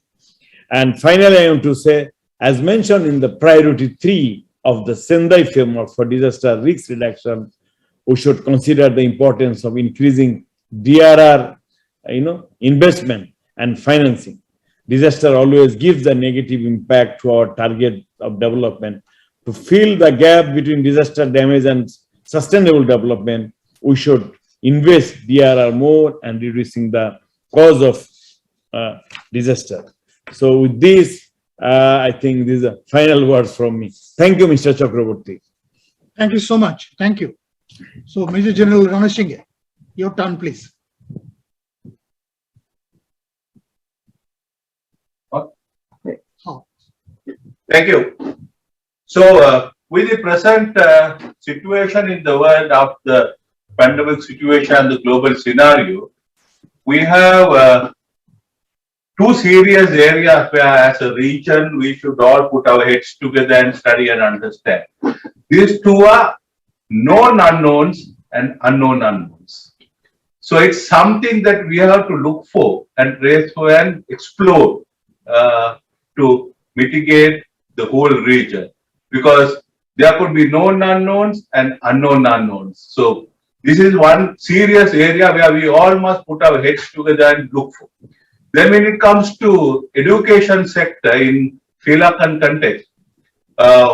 And finally, I want to say, as mentioned in the priority 3 of the Sendai framework for disaster risk reduction, we should consider the importance of increasing DRR, investment and financing. Disaster always gives a negative impact to our target of development. To fill the gap between disaster damage and sustainable development, we should invest DRR more and reducing the cause of disaster. So with this, I think these are final words from me. Thank you, Mr. Chakraborty. Thank you so much. Thank you. So, Major General Ranasinghe, your turn, please. Thank you. So, with the present situation in the world of the pandemic situation and the global scenario, we have two serious areas where, as a region, we should all put our heads together and study and understand. These two are known unknowns and unknown unknowns. So it's something that we have to look for and trace for and explore to mitigate the whole region, because there could be known unknowns and unknown unknowns. So this is one serious area where we all must put our heads together and look for. Then when it comes to education sector in Sri Lankan context,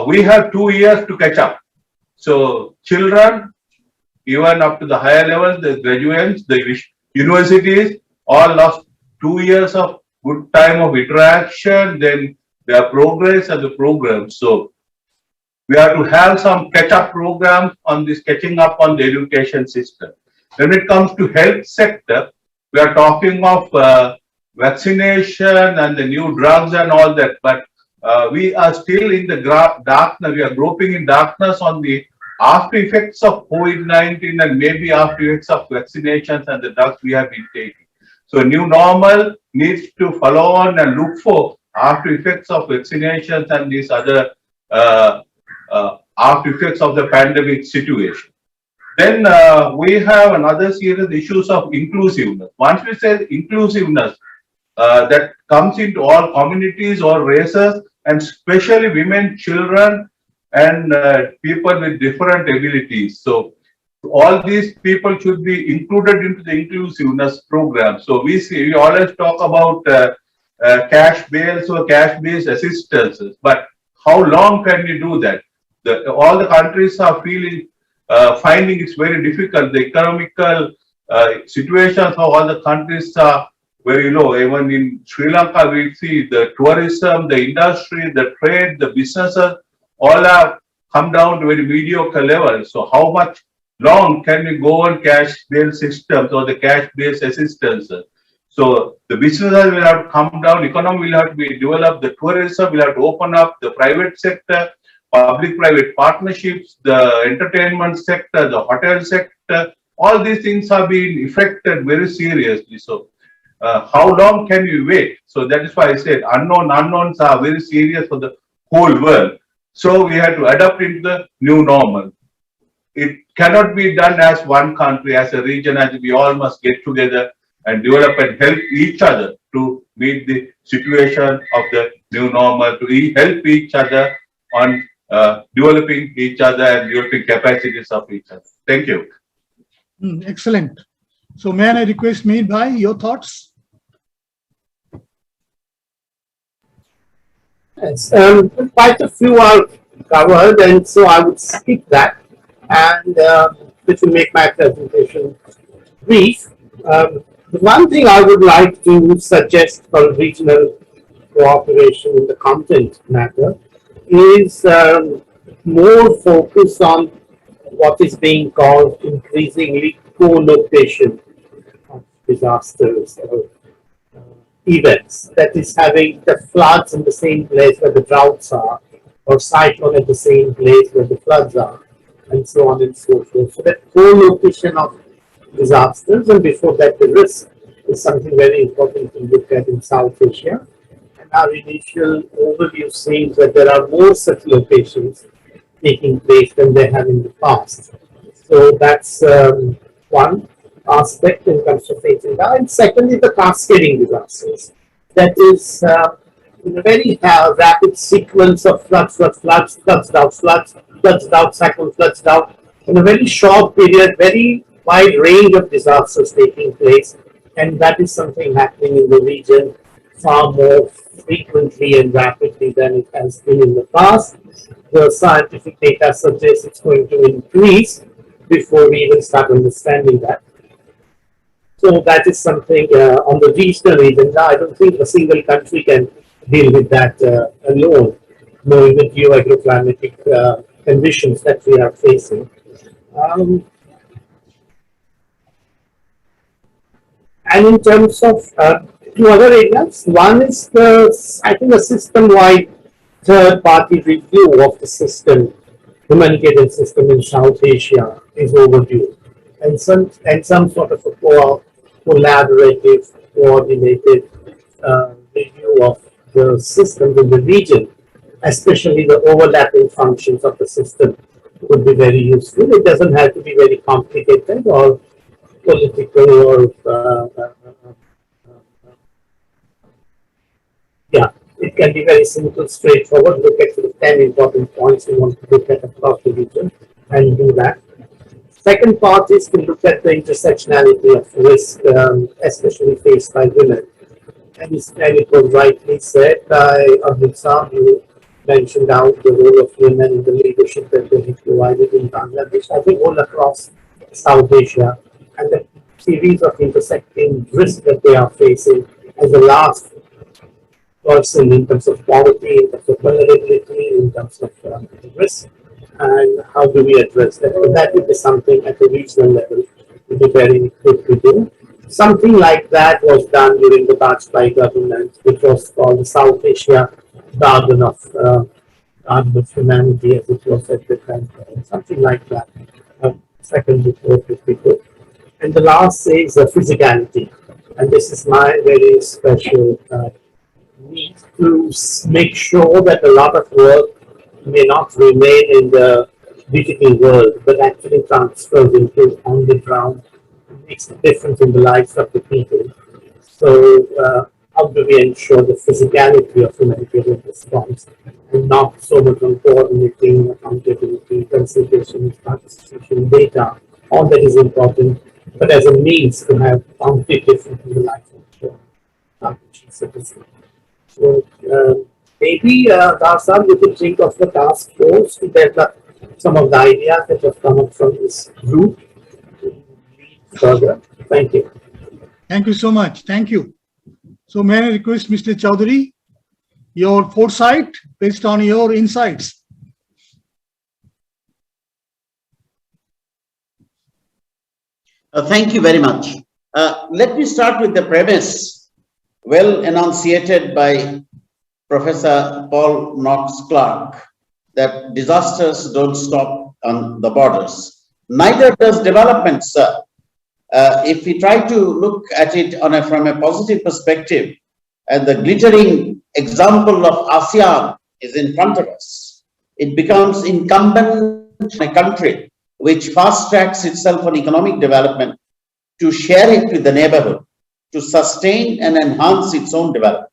we have 2 years to catch up. So children, even up to the higher levels, the graduates, the universities, all lost 2 years of good time of interaction, then their progress and the programs. So we have to have some catch-up programs on this, catching up on the education system. When it comes to health sector, we are talking of vaccination and the new drugs and all that, but we are still in the darkness. We are groping in darkness on the after effects of COVID-19 and maybe after effects of vaccinations and the drugs we have been taking. So new normal needs to follow on and look for after effects of vaccinations and these other after effects of the pandemic situation. Then we have another serious issues of inclusiveness. Once we say inclusiveness, that comes into all communities or races, and especially women, children, and people with different abilities. So all these people should be included into the inclusiveness program. So we always talk about cash bails or cash-based assistances, but how long can we do that? All the countries are finding it's very difficult. The economical situations of all the countries are very low. Even in Sri Lanka, we see the tourism, the industry, the trade, the businesses, all have come down to very mediocre levels. So how much long can we go on cash-bail systems or the cash-based assistance? So the businesses will have to come down, economy will have to be developed, the tourism will have to open up, the private sector, public-private partnerships, the entertainment sector, the hotel sector, all these things are being affected very seriously. So how long can you wait? So that is why I said unknowns are very serious for the whole world. So we have to adapt into the new normal. It cannot be done as one country, as a region, as we all must get together and develop and help each other to meet the situation of the new normal, to help each other on developing each other and developing capacities of each other. Thank you. Excellent. So may I request Meet Bhai, your thoughts? Yes, quite a few are covered, and so I would skip that, and which will make my presentation brief. The one thing I would like to suggest for regional cooperation in the content matter is more focus on what is being called increasingly co-location of disasters or events. That is, having the floods in the same place where the droughts are, or cyclone at the same place where the floods are, and so on and so forth. So that co-location of disasters, and before that the risk, is something very important to look at in South Asia. And our initial overview seems that there are more such locations taking place than they have in the past. So that's one aspect in terms of facing that. And secondly, the cascading disasters. That is, in a very rapid sequence of floods, cyclone, floods down, in a very short period, very wide range of disasters taking place. And that is something happening in the region far more frequently and rapidly than it has been in the past. The scientific data suggests it's going to increase before we even start understanding that. So that is something on the regional agenda. I don't think a single country can deal with that alone, knowing the geoagroclimatic conditions that we are facing. And in terms of two other areas, one is I think a system-wide third-party review of the system, humanitarian system in South Asia is overdue, and some sort of a collaborative, coordinated review of the system in the region, especially the overlapping functions of the system, would be very useful. It doesn't have to be very complicated or political or it can be very simple, straightforward. Look at the 10 important points we want to look at across the region and do that. Second part is to look at the intersectionality of risk, especially faced by women. And it was rightly said by Abdul, who mentioned out the role of women in the leadership that they have provided in Bangladesh, I think all across South Asia, and the series of intersecting risks that they are facing as the last person in terms of poverty, in terms of vulnerability, in terms of risk, and how do we address that? And that would be something at the regional level would be very good to do. Something like that was done during the Bajpayee government, which was called the South Asia Garden of Humanity, as it was at the time. Something like that. Second report, if we could. And the last is physicality. And this is my very special need to make sure that a lot of work may not remain in the digital world, but actually transfers into on the ground, makes a difference in the lives of the people. So, how do we ensure the physicality of humanitarian response and not so much on coordinating, accountability, consultation, participation, data, all that is important, but as a means to have concrete difference in the life of the citizen. So, maybe, Darshan, you could think of the task force to develop some of the ideas that have come up from this group further. Thank you. Thank you so much. Thank you. So may I request Mr. Chaudhary, your foresight based on your insights. Thank you very much. Let me start with the premise well enunciated by Professor Paul Knox Clark, that disasters don't stop on the borders. Neither does development, sir. If we try to look at it from a positive perspective, and the glittering example of ASEAN is in front of us, it becomes incumbent on a country which fast tracks itself on economic development to share it with the neighborhood, to sustain and enhance its own development.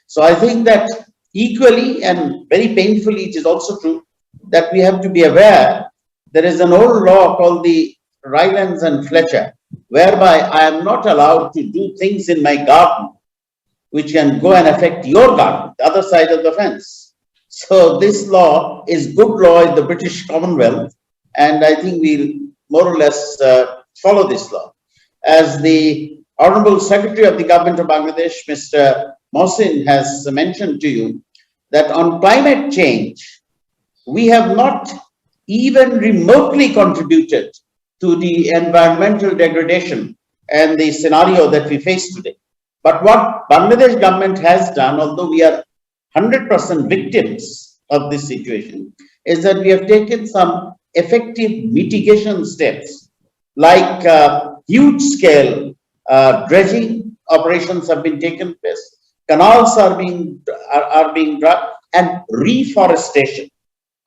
So I think that equally and very painfully, it is also true that we have to be aware there is an old law called the Rylance and Fletcher, whereby I am not allowed to do things in my garden which can go and affect your garden, the other side of the fence. So this law is good law in the British Commonwealth, and I think we'll more or less follow this law. As the Honorable Secretary of the Government of Bangladesh, Mr. Mohsin, has mentioned to you, that on climate change, we have not even remotely contributed to the environmental degradation and the scenario that we face today. But what Bangladesh government has done, although we are 100% victims of this situation, is that we have taken some effective mitigation steps, like huge scale dredging operations have been taken place, canals are being dug, and reforestation.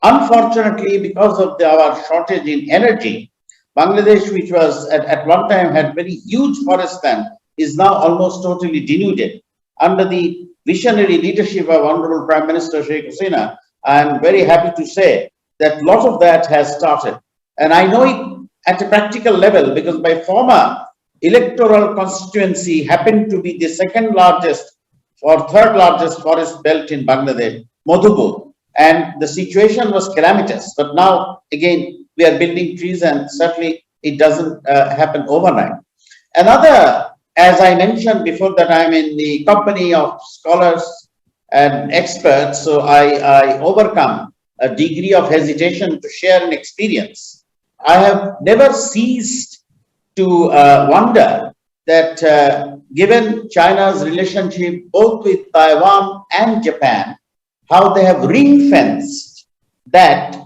Unfortunately, because of our shortage in energy, Bangladesh, which was at one time had very huge forest land, is now almost totally denuded. Under the visionary leadership of Honorable Prime Minister Sheikh Hasina, I am very happy to say that a lot of that has started. And I know it at a practical level because my former electoral constituency happened to be the second largest or third largest forest belt in Bangladesh, Madhupur. And the situation was calamitous. But now, again, we are building trees, and certainly it doesn't happen overnight. Another, as I mentioned before, that I'm in the company of scholars and experts, so I overcome a degree of hesitation to share an experience. I have never ceased to wonder that given China's relationship both with Taiwan and Japan, how they have ring-fenced that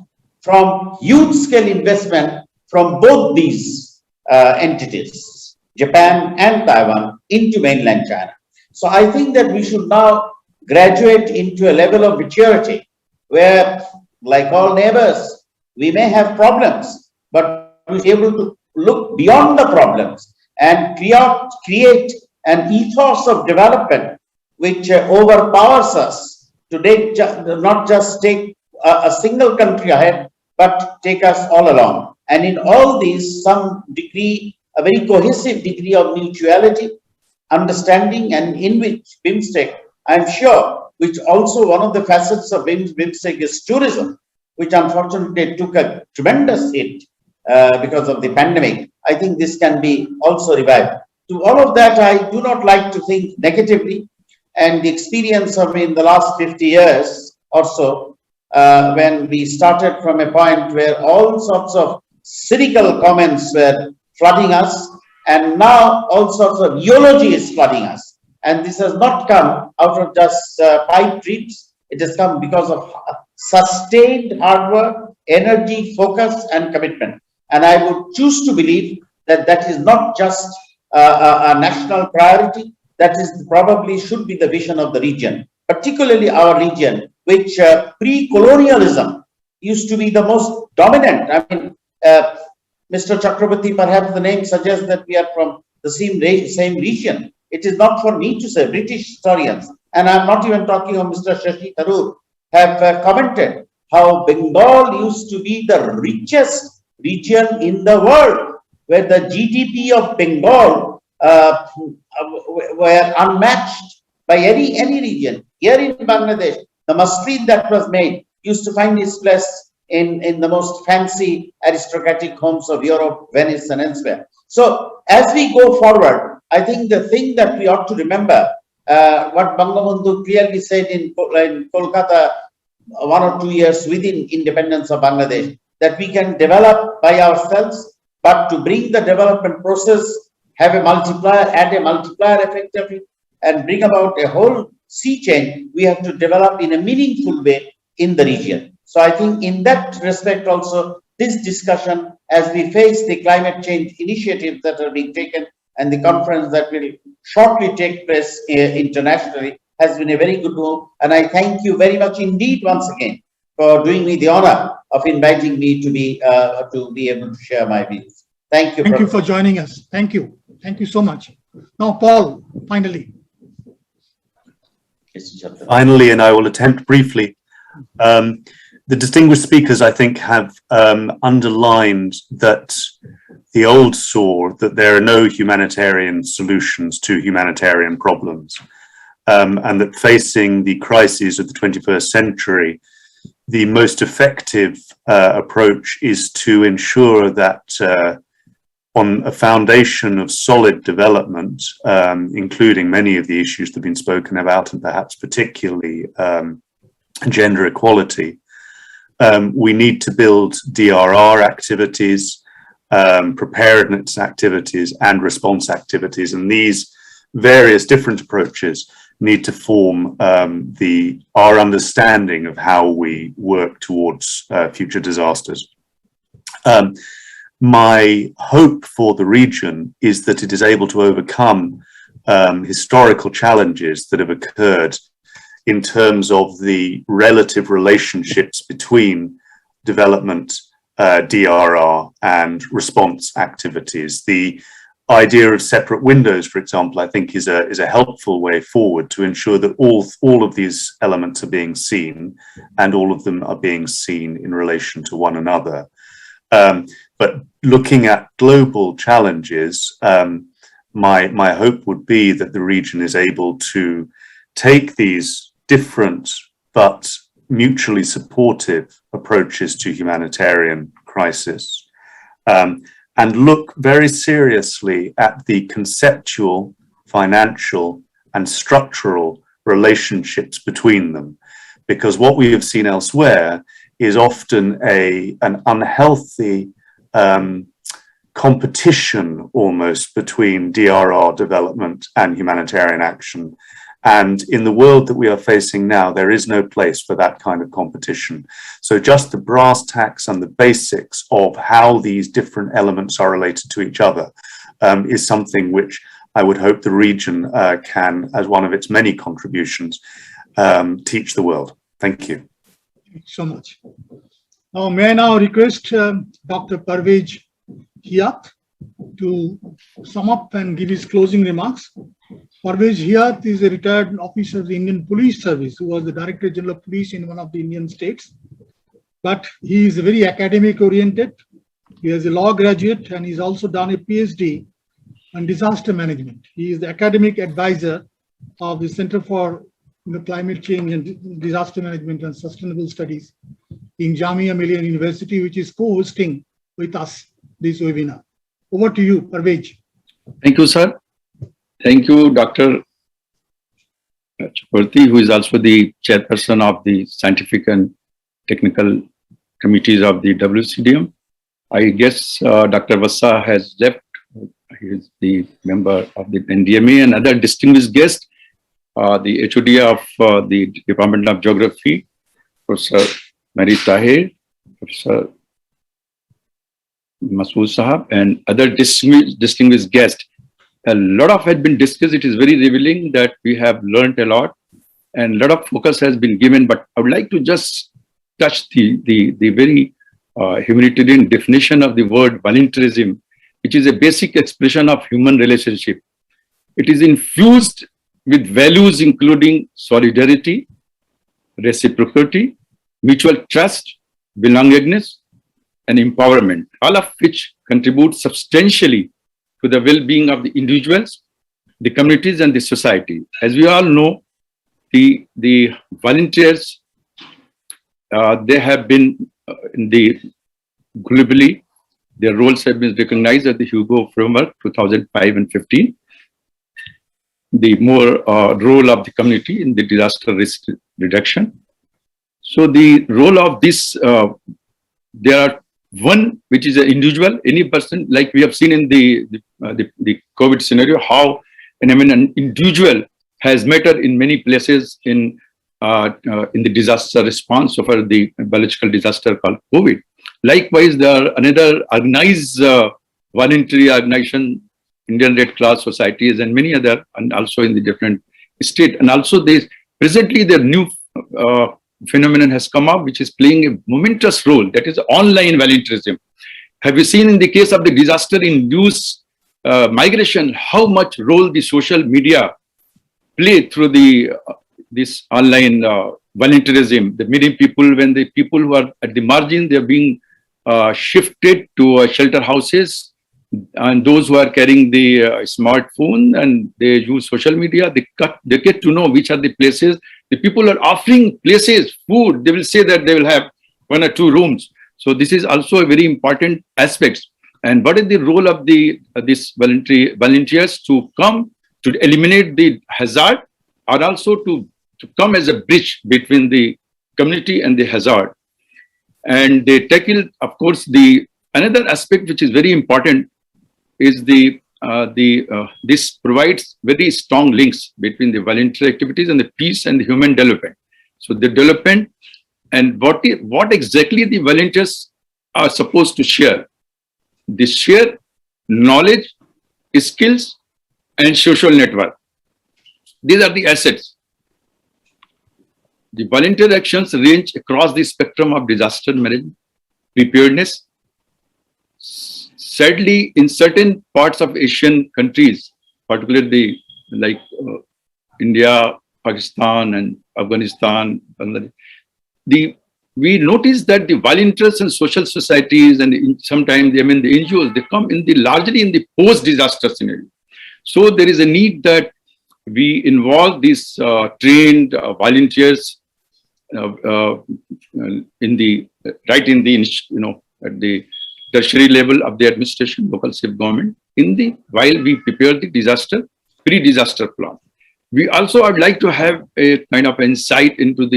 from huge scale investment from both these entities, Japan and Taiwan, into mainland China. So I think that we should now graduate into a level of maturity where, like all neighbors, we may have problems, but we should be able to look beyond the problems and create an ethos of development which overpowers us to not just take a single country ahead, but take us all along. And in all these, some degree, a very cohesive degree of mutuality, understanding, and in which BIMSTEC, I'm sure, which also one of the facets of BIMSTEC is tourism, which unfortunately took a tremendous hit because of the pandemic. I think this can be also revived. To all of that, I do not like to think negatively. And the experience of me in the last 50 years or so, when we started from a point where all sorts of cynical comments were flooding us, And now all sorts of eulogy is flooding us. And this has not come out of just pipe dreams. It has come because of sustained hard work, energy, focus, and commitment. And I would choose to believe that that is not just a national priority, that is probably should be the vision of the region, particularly our region, which pre-colonialism used to be the most dominant. I mean, Mr. Chakrabarti, perhaps the name suggests that we are from the same region. It is not for me to say. British historians, and I'm not even talking of Mr. Shashi Tharoor, have commented how Bengal used to be the richest region in the world, where the GDP of Bengal were unmatched by any region. Here in Bangladesh, the muslin that was made used to find its place in the most fancy aristocratic homes of Europe, Venice, and elsewhere. So as we go forward, I think the thing that we ought to remember, what Bangabandhu clearly said in Kolkata 1 or 2 years within independence of Bangladesh, that we can develop by ourselves, but to bring the development process, have a multiplier, add a multiplier effect of it, and bring about a whole sea change, we have to develop in a meaningful way in the region. So I think in that respect also, this discussion, as we face the climate change initiatives that are being taken and the conference that will shortly take place internationally, has been a very good move. And I thank you very much indeed once again for doing me the honor of inviting me to be able to share my views. Thank you. Thank you for joining us. Thank you. Thank you so much. Now, Paul, finally. Finally, and I will attempt briefly. The distinguished speakers, I think, have underlined that the old saw that there are no humanitarian solutions to humanitarian problems, and that facing the crises of the 21st century, the most effective approach is to ensure that on a foundation of solid development, including many of the issues that have been spoken about, and perhaps particularly gender equality, we need to build DRR activities, preparedness activities, and response activities. And these various different approaches need to form our understanding of how we work towards future disasters. My hope for the region is that it is able to overcome historical challenges that have occurred in terms of the relative relationships between development, DRR, and response activities. The idea of separate windows, for example, I think is a helpful way forward to ensure that all of these elements are being seen, and all of them are being seen in relation to one another. But looking at global challenges, my hope would be that the region is able to take these different but mutually supportive approaches to humanitarian crisis, and look very seriously at the conceptual, financial, and structural relationships between them. Because what we have seen elsewhere is often an unhealthy competition almost between DRR development and humanitarian action. And in the world that we are facing now, there is no place for that kind of competition. So just the brass tacks and the basics of how these different elements are related to each other is something which I would hope the region can, as one of its many contributions, teach the world. Thank you. Thank you so much. Now, may I now request Dr. Parvez Hiat to sum up and give his closing remarks. Parvez Hiat is a retired officer of the Indian Police Service who was the Director General of Police in one of the Indian states. But he is very academic oriented. He is a law graduate and he's also done a PhD on disaster management. He is the academic advisor of the Center for Climate Change and Disaster Management and Sustainable Studies in Jamia Millia University, which is co-hosting with us this webinar. Over to you, Parvez. Thank you, sir. Thank you, Dr. Chakrabarti, who is also the chairperson of the scientific and technical committees of the WCDM. I guess Dr. Vassa has left He is the member of the NDMA and other distinguished guests, the HOD of the Department of Geography, Professor Mary Tahir, Professor Masood Sahab, and other distinguished guests. A lot of had been discussed. It is very revealing that we have learned a lot and a lot of focus has been given, but I would like to just touch the very humanitarian definition of the word volunteerism, which is a basic expression of human relationship. It is infused with values including solidarity, reciprocity, mutual trust, belongingness, and empowerment, all of which contribute substantially to the well-being of the individuals, the communities, and the society. As we all know, the volunteers, they have been globally, their roles have been recognized at the Hugo Framework 2005 and 15. The more role of the community in the disaster risk reduction. So the role of this, there are one which is an individual, any person, like we have seen in the COVID scenario, how an individual has mattered in many places in the disaster response for the biological disaster called COVID. Likewise, there are another organized voluntary organization, Indian Red Cross societies, and many other, and also in the different state. And also, presently the new phenomenon has come up, which is playing a momentous role. That is online volunteerism. Have you seen in the case of the disaster-induced migration how much role the social media play through this online volunteerism? The many people, when the people who are at the margin, they are being shifted to shelter houses, and those who are carrying the smartphone and they use social media, they get to know which are the places. The people are offering places, food. They will say that they will have 1 or 2 rooms. So this is also a very important aspect. And what is the role of this volunteers to come to eliminate the hazard, or also to come as a bridge between the community and the hazard? And they tackle, of course, another aspect which is very important is this provides very strong links between the voluntary activities and the peace and the human development. So the development and what exactly the volunteers are supposed to share. They share knowledge, skills, and social network. These are the assets. The volunteer actions range across the spectrum of disaster management, preparedness. Sadly, in certain parts of Asian countries, particularly like India, Pakistan, and Afghanistan, Bangladesh, we notice that the volunteers and social societies and sometimes the NGOs, they come largely in the post-disaster scenario. So there is a need that we involve these trained volunteers at the tertiary level of the administration, local self-government, while we prepare the pre-disaster plan. We also would like to have a kind of insight into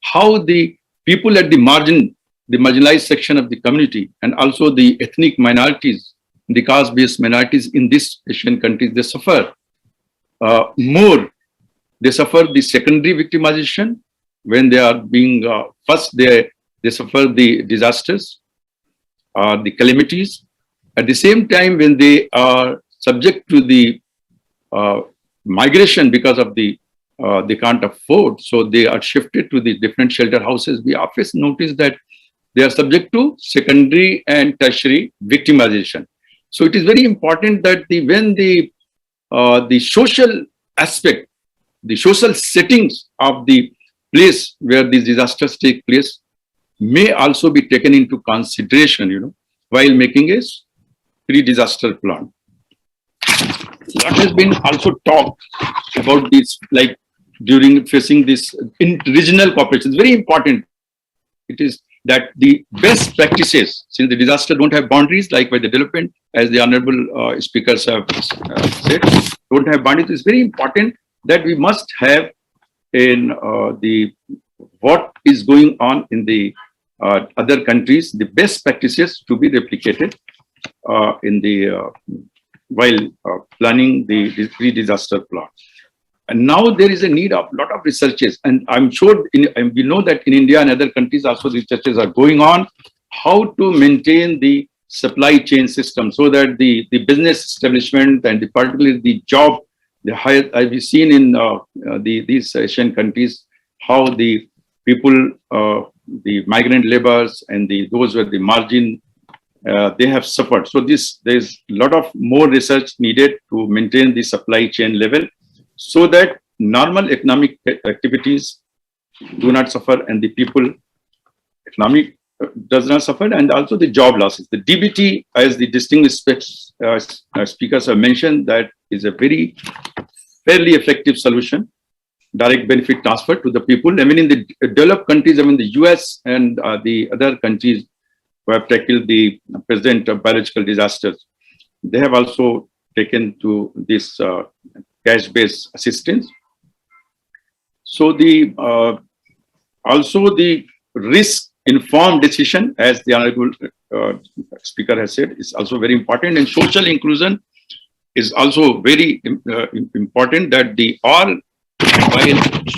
how the people at the margin, the marginalized section of the community, and also the ethnic minorities, the caste-based minorities in these Asian countries, they suffer more. They suffer the secondary victimization when they are being, first they suffer the disasters, the calamities. At the same time, when they are subject to the migration because of they can't afford, so they are shifted to the different shelter houses. We often notice that they are subject to secondary and tertiary victimization. So it is very important that when the social aspect, the social settings of the place where these disasters take place may also be taken into consideration, while making a pre-disaster plan. What has been also talked about this, like during facing this in regional cooperation, is very important. It is that the best practices, since the disaster don't have boundaries, like by the development, as the honorable speakers have said, don't have boundaries. It's very important that we must have in what is going on in the other countries, the best practices to be replicated in the while planning the pre-disaster plan. And now there is a need of a lot of researches, and I'm sure we know that in India and other countries also researches are going on how to maintain the supply chain system so that the business establishment and particularly the job, the higher, as we've seen in these Asian countries, how the people, the migrant laborers and those who are the margin, they have suffered. So there's a lot of more research needed to maintain the supply chain level so that normal economic activities do not suffer and the people economic does not suffer, and also the job losses. The DBT, as the distinguished speakers have mentioned, that is a very fairly effective solution, direct benefit transfer to the people. I mean, in the developed countries, I mean, the US and the other countries who have tackled the present biological disasters, they have also taken to this cash-based assistance. So the also the risk-informed decision, as the honorable speaker has said, is also very important, and social inclusion is also very important, that the all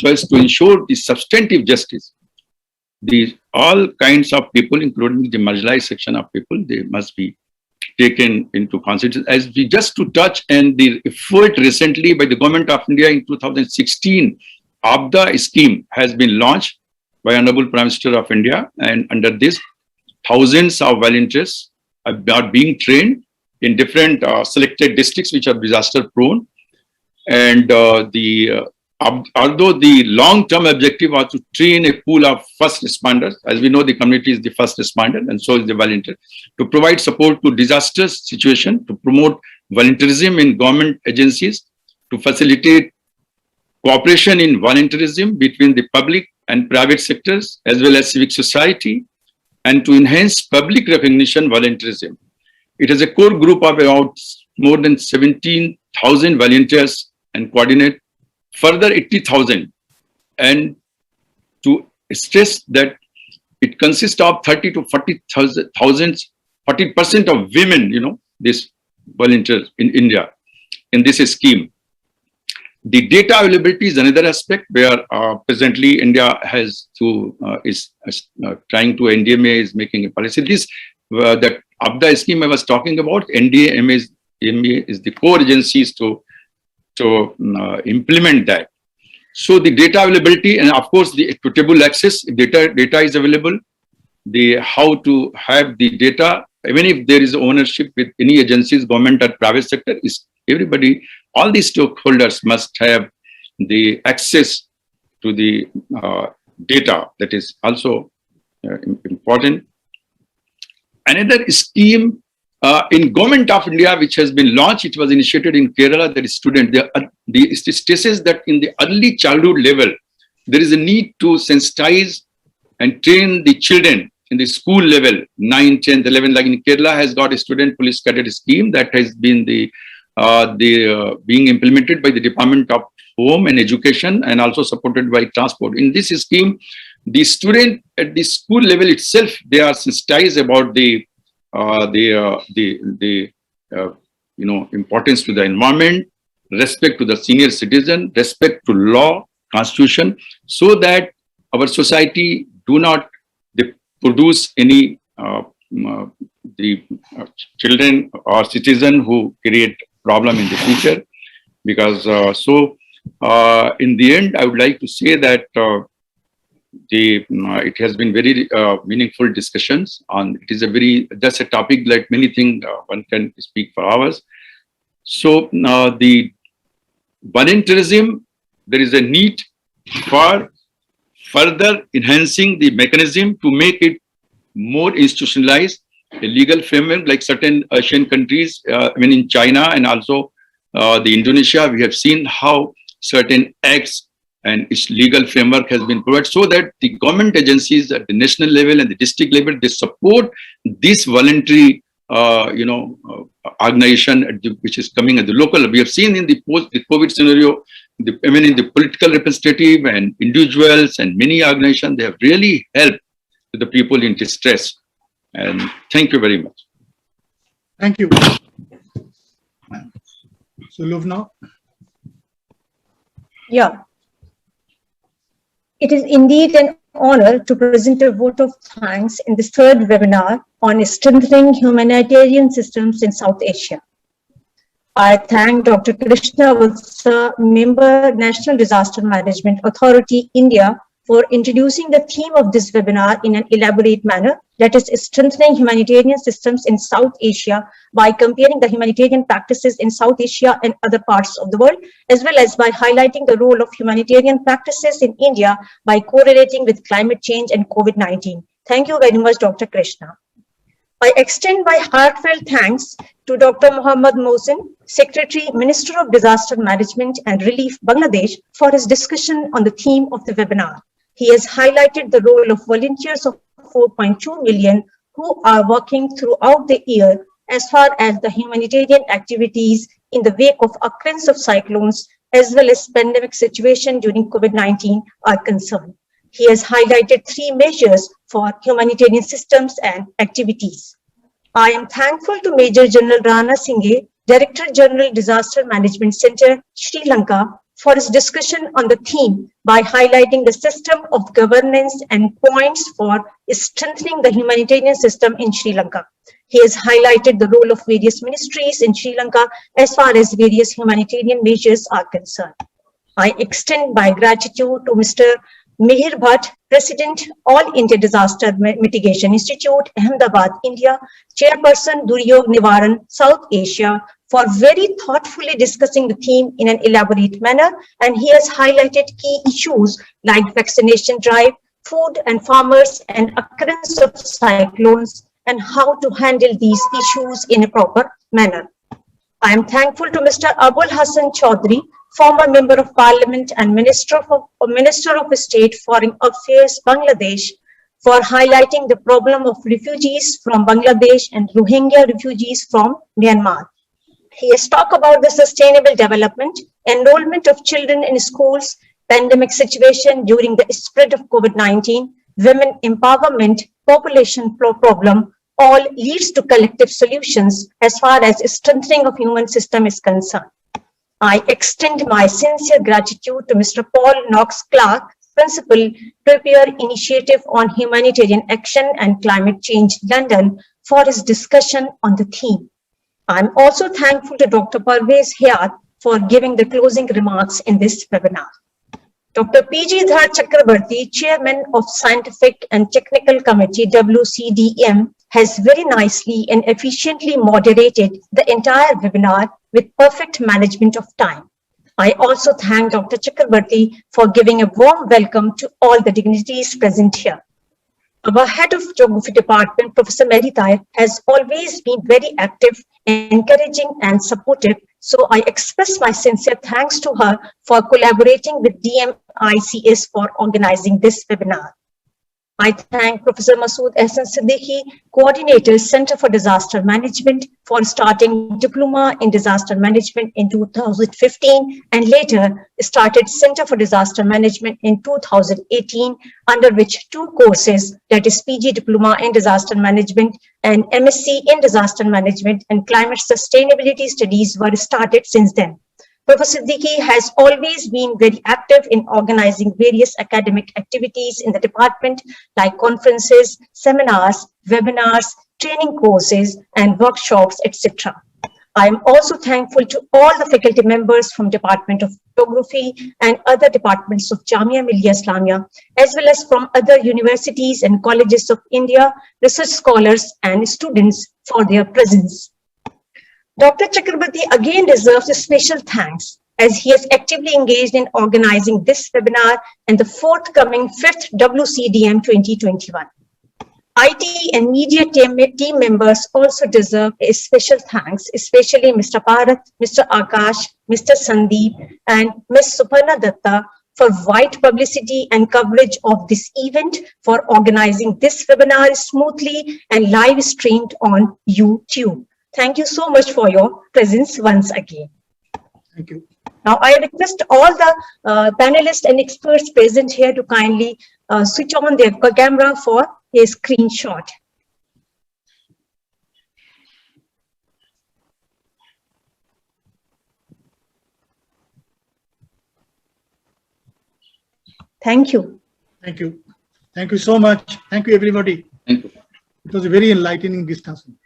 so as to ensure the substantive justice. All kinds of people, including the marginalized section of people, they must be taken into consideration. As we just to touch, and the effort recently by the government of India in 2016, Abda scheme has been launched by Honorable Prime Minister of India, and under this, thousands of volunteers are being trained in different selected districts which are disaster prone. And although the long-term objective was to train a pool of first responders, as we know the community is the first responder and so is the volunteer, to provide support to disastrous situation, to promote volunteerism in government agencies, to facilitate cooperation in volunteerism between the public and private sectors, as well as civic society, and to enhance public recognition volunteerism. It has a core group of about more than 17,000 volunteers and coordinate further 80,000. And to stress that it consists of 30 to 40,000, 40% of women, this volunteers in India in this scheme. The data availability is another aspect where presently India has to is trying to, NDMA is making a policy. This that Abda scheme I was talking about, NDMA is the core agencies to implement that. So the data availability and of course the equitable access, data is available, how to have the data, even if there is ownership with any agencies, government or private sector, is everybody, all these stakeholders must have the access to the data. That is also important. Another scheme in Government of India, which has been launched, it was initiated in Kerala, that is it stresses that in the early childhood level, there is a need to sensitize and train the children in the school level, 9, 10, 11, like in Kerala has got a student police cadet scheme that has been being implemented by the Department of Home and Education and also supported by Transport. In this scheme, the student at the school level itself, they are sensitized about the importance to the environment, respect to the senior citizen, respect to law, constitution, so that our society do not produce any children or citizen who create problem in the future. Because in the end, I would like to say that it has been very meaningful discussions on. It is that's a topic like many things one can speak for hours. So the volunteerism, there is a need for further enhancing the mechanism to make it more institutionalized, a legal framework like certain Asian countries, in China and also the Indonesia, we have seen how certain acts and its legal framework has been provided so that the government agencies at the national level and the district level, they support this voluntary, organization which is coming at the local. We have seen in the post-COVID scenario, in the political representative and individuals and many organizations, they have really helped the people in distress. And thank you very much. Thank you. So Lubna. Yeah. It is indeed an honor to present a vote of thanks in this third webinar on strengthening humanitarian systems in South Asia. I thank Dr. Krishna Vatsa, Member, National Disaster Management Authority, India, for introducing the theme of this webinar in an elaborate manner, that is strengthening humanitarian systems in South Asia by comparing the humanitarian practices in South Asia and other parts of the world, as well as by highlighting the role of humanitarian practices in India by correlating with climate change and COVID-19. Thank you very much, Dr. Krishna. I extend my heartfelt thanks to Dr. Muhammad Mohsin, Secretary, Minister of Disaster Management and Relief, Bangladesh, for his discussion on the theme of the webinar. He has highlighted the role of volunteers of 4.2 million who are working throughout the year as far as the humanitarian activities in the wake of occurrence of cyclones as well as pandemic situation during COVID-19 are concerned. He has highlighted 3 measures for humanitarian systems and activities. I am thankful to Major General Rana Singhe, Director General Disaster Management Center, Sri Lanka, for his discussion on the theme by highlighting the system of governance and points for strengthening the humanitarian system in Sri Lanka. He has highlighted the role of various ministries in Sri Lanka as far as various humanitarian measures are concerned. I extend my gratitude to Mr. Mihir Bhatt, President, All India Disaster Mitigation Institute, Ahmedabad, India, Chairperson, Duryog Nivaran, South Asia, for very thoughtfully discussing the theme in an elaborate manner, and he has highlighted key issues like vaccination drive, food and farmers, and occurrence of cyclones, and how to handle these issues in a proper manner. I am thankful to Mr. Abul Hassan Chaudhry, former Member of Parliament and Minister of State Foreign Affairs, Bangladesh, for highlighting the problem of refugees from Bangladesh and Rohingya refugees from Myanmar. He has talked about the sustainable development, enrollment of children in schools, pandemic situation during the spread of COVID-19, women empowerment, population problem, all leads to collective solutions as far as strengthening of human system is concerned. I extend my sincere gratitude to Mr. Paul Knox Clark, Principal, Prepare Initiative on Humanitarian Action and Climate Change, London, for his discussion on the theme. I'm also thankful to Dr. Parvez Hayat for giving the closing remarks in this webinar. Dr. P.G. Dhar Chakrabarti, Chairman of Scientific and Technical Committee, WCDM, has very nicely and efficiently moderated the entire webinar with perfect management of time. I also thank Dr. Chakrabarti for giving a warm welcome to all the dignitaries present here. Our Head of Geography Department, Professor Mary Tair, has always been very active, encouraging and supportive, so I express my sincere thanks to her for collaborating with DMICS for organizing this webinar. I thank Professor Masood Ehsan Siddiqui, Coordinator, Center for Disaster Management, for starting Diploma in Disaster Management in 2015 and later started Center for Disaster Management in 2018, under which 2 courses, that is PG Diploma in Disaster Management and MSc in Disaster Management and Climate Sustainability Studies, were started since then. Professor Siddiqui has always been very active in organizing various academic activities in the department like conferences, seminars, webinars, training courses, and workshops, etc. I am also thankful to all the faculty members from Department of Geography and other departments of Jamia Millia Islamia, as well as from other universities and colleges of India, research scholars and students for their presence. Dr. Chakrabarti again deserves a special thanks as he has actively engaged in organizing this webinar and the forthcoming 5th WCDM 2021. IT and media team members also deserve a special thanks, especially Mr. Bharat, Mr. Akash, Mr. Sandeep, and Ms. Suparna Datta for wide publicity and coverage of this event, for organizing this webinar smoothly and live streamed on YouTube. Thank you so much for your presence once again. Thank you. Now, I request all the panelists and experts present here to kindly switch on their camera for a screenshot. Thank you. Thank you. Thank you so much. Thank you, everybody. Thank you. It was a very enlightening discussion.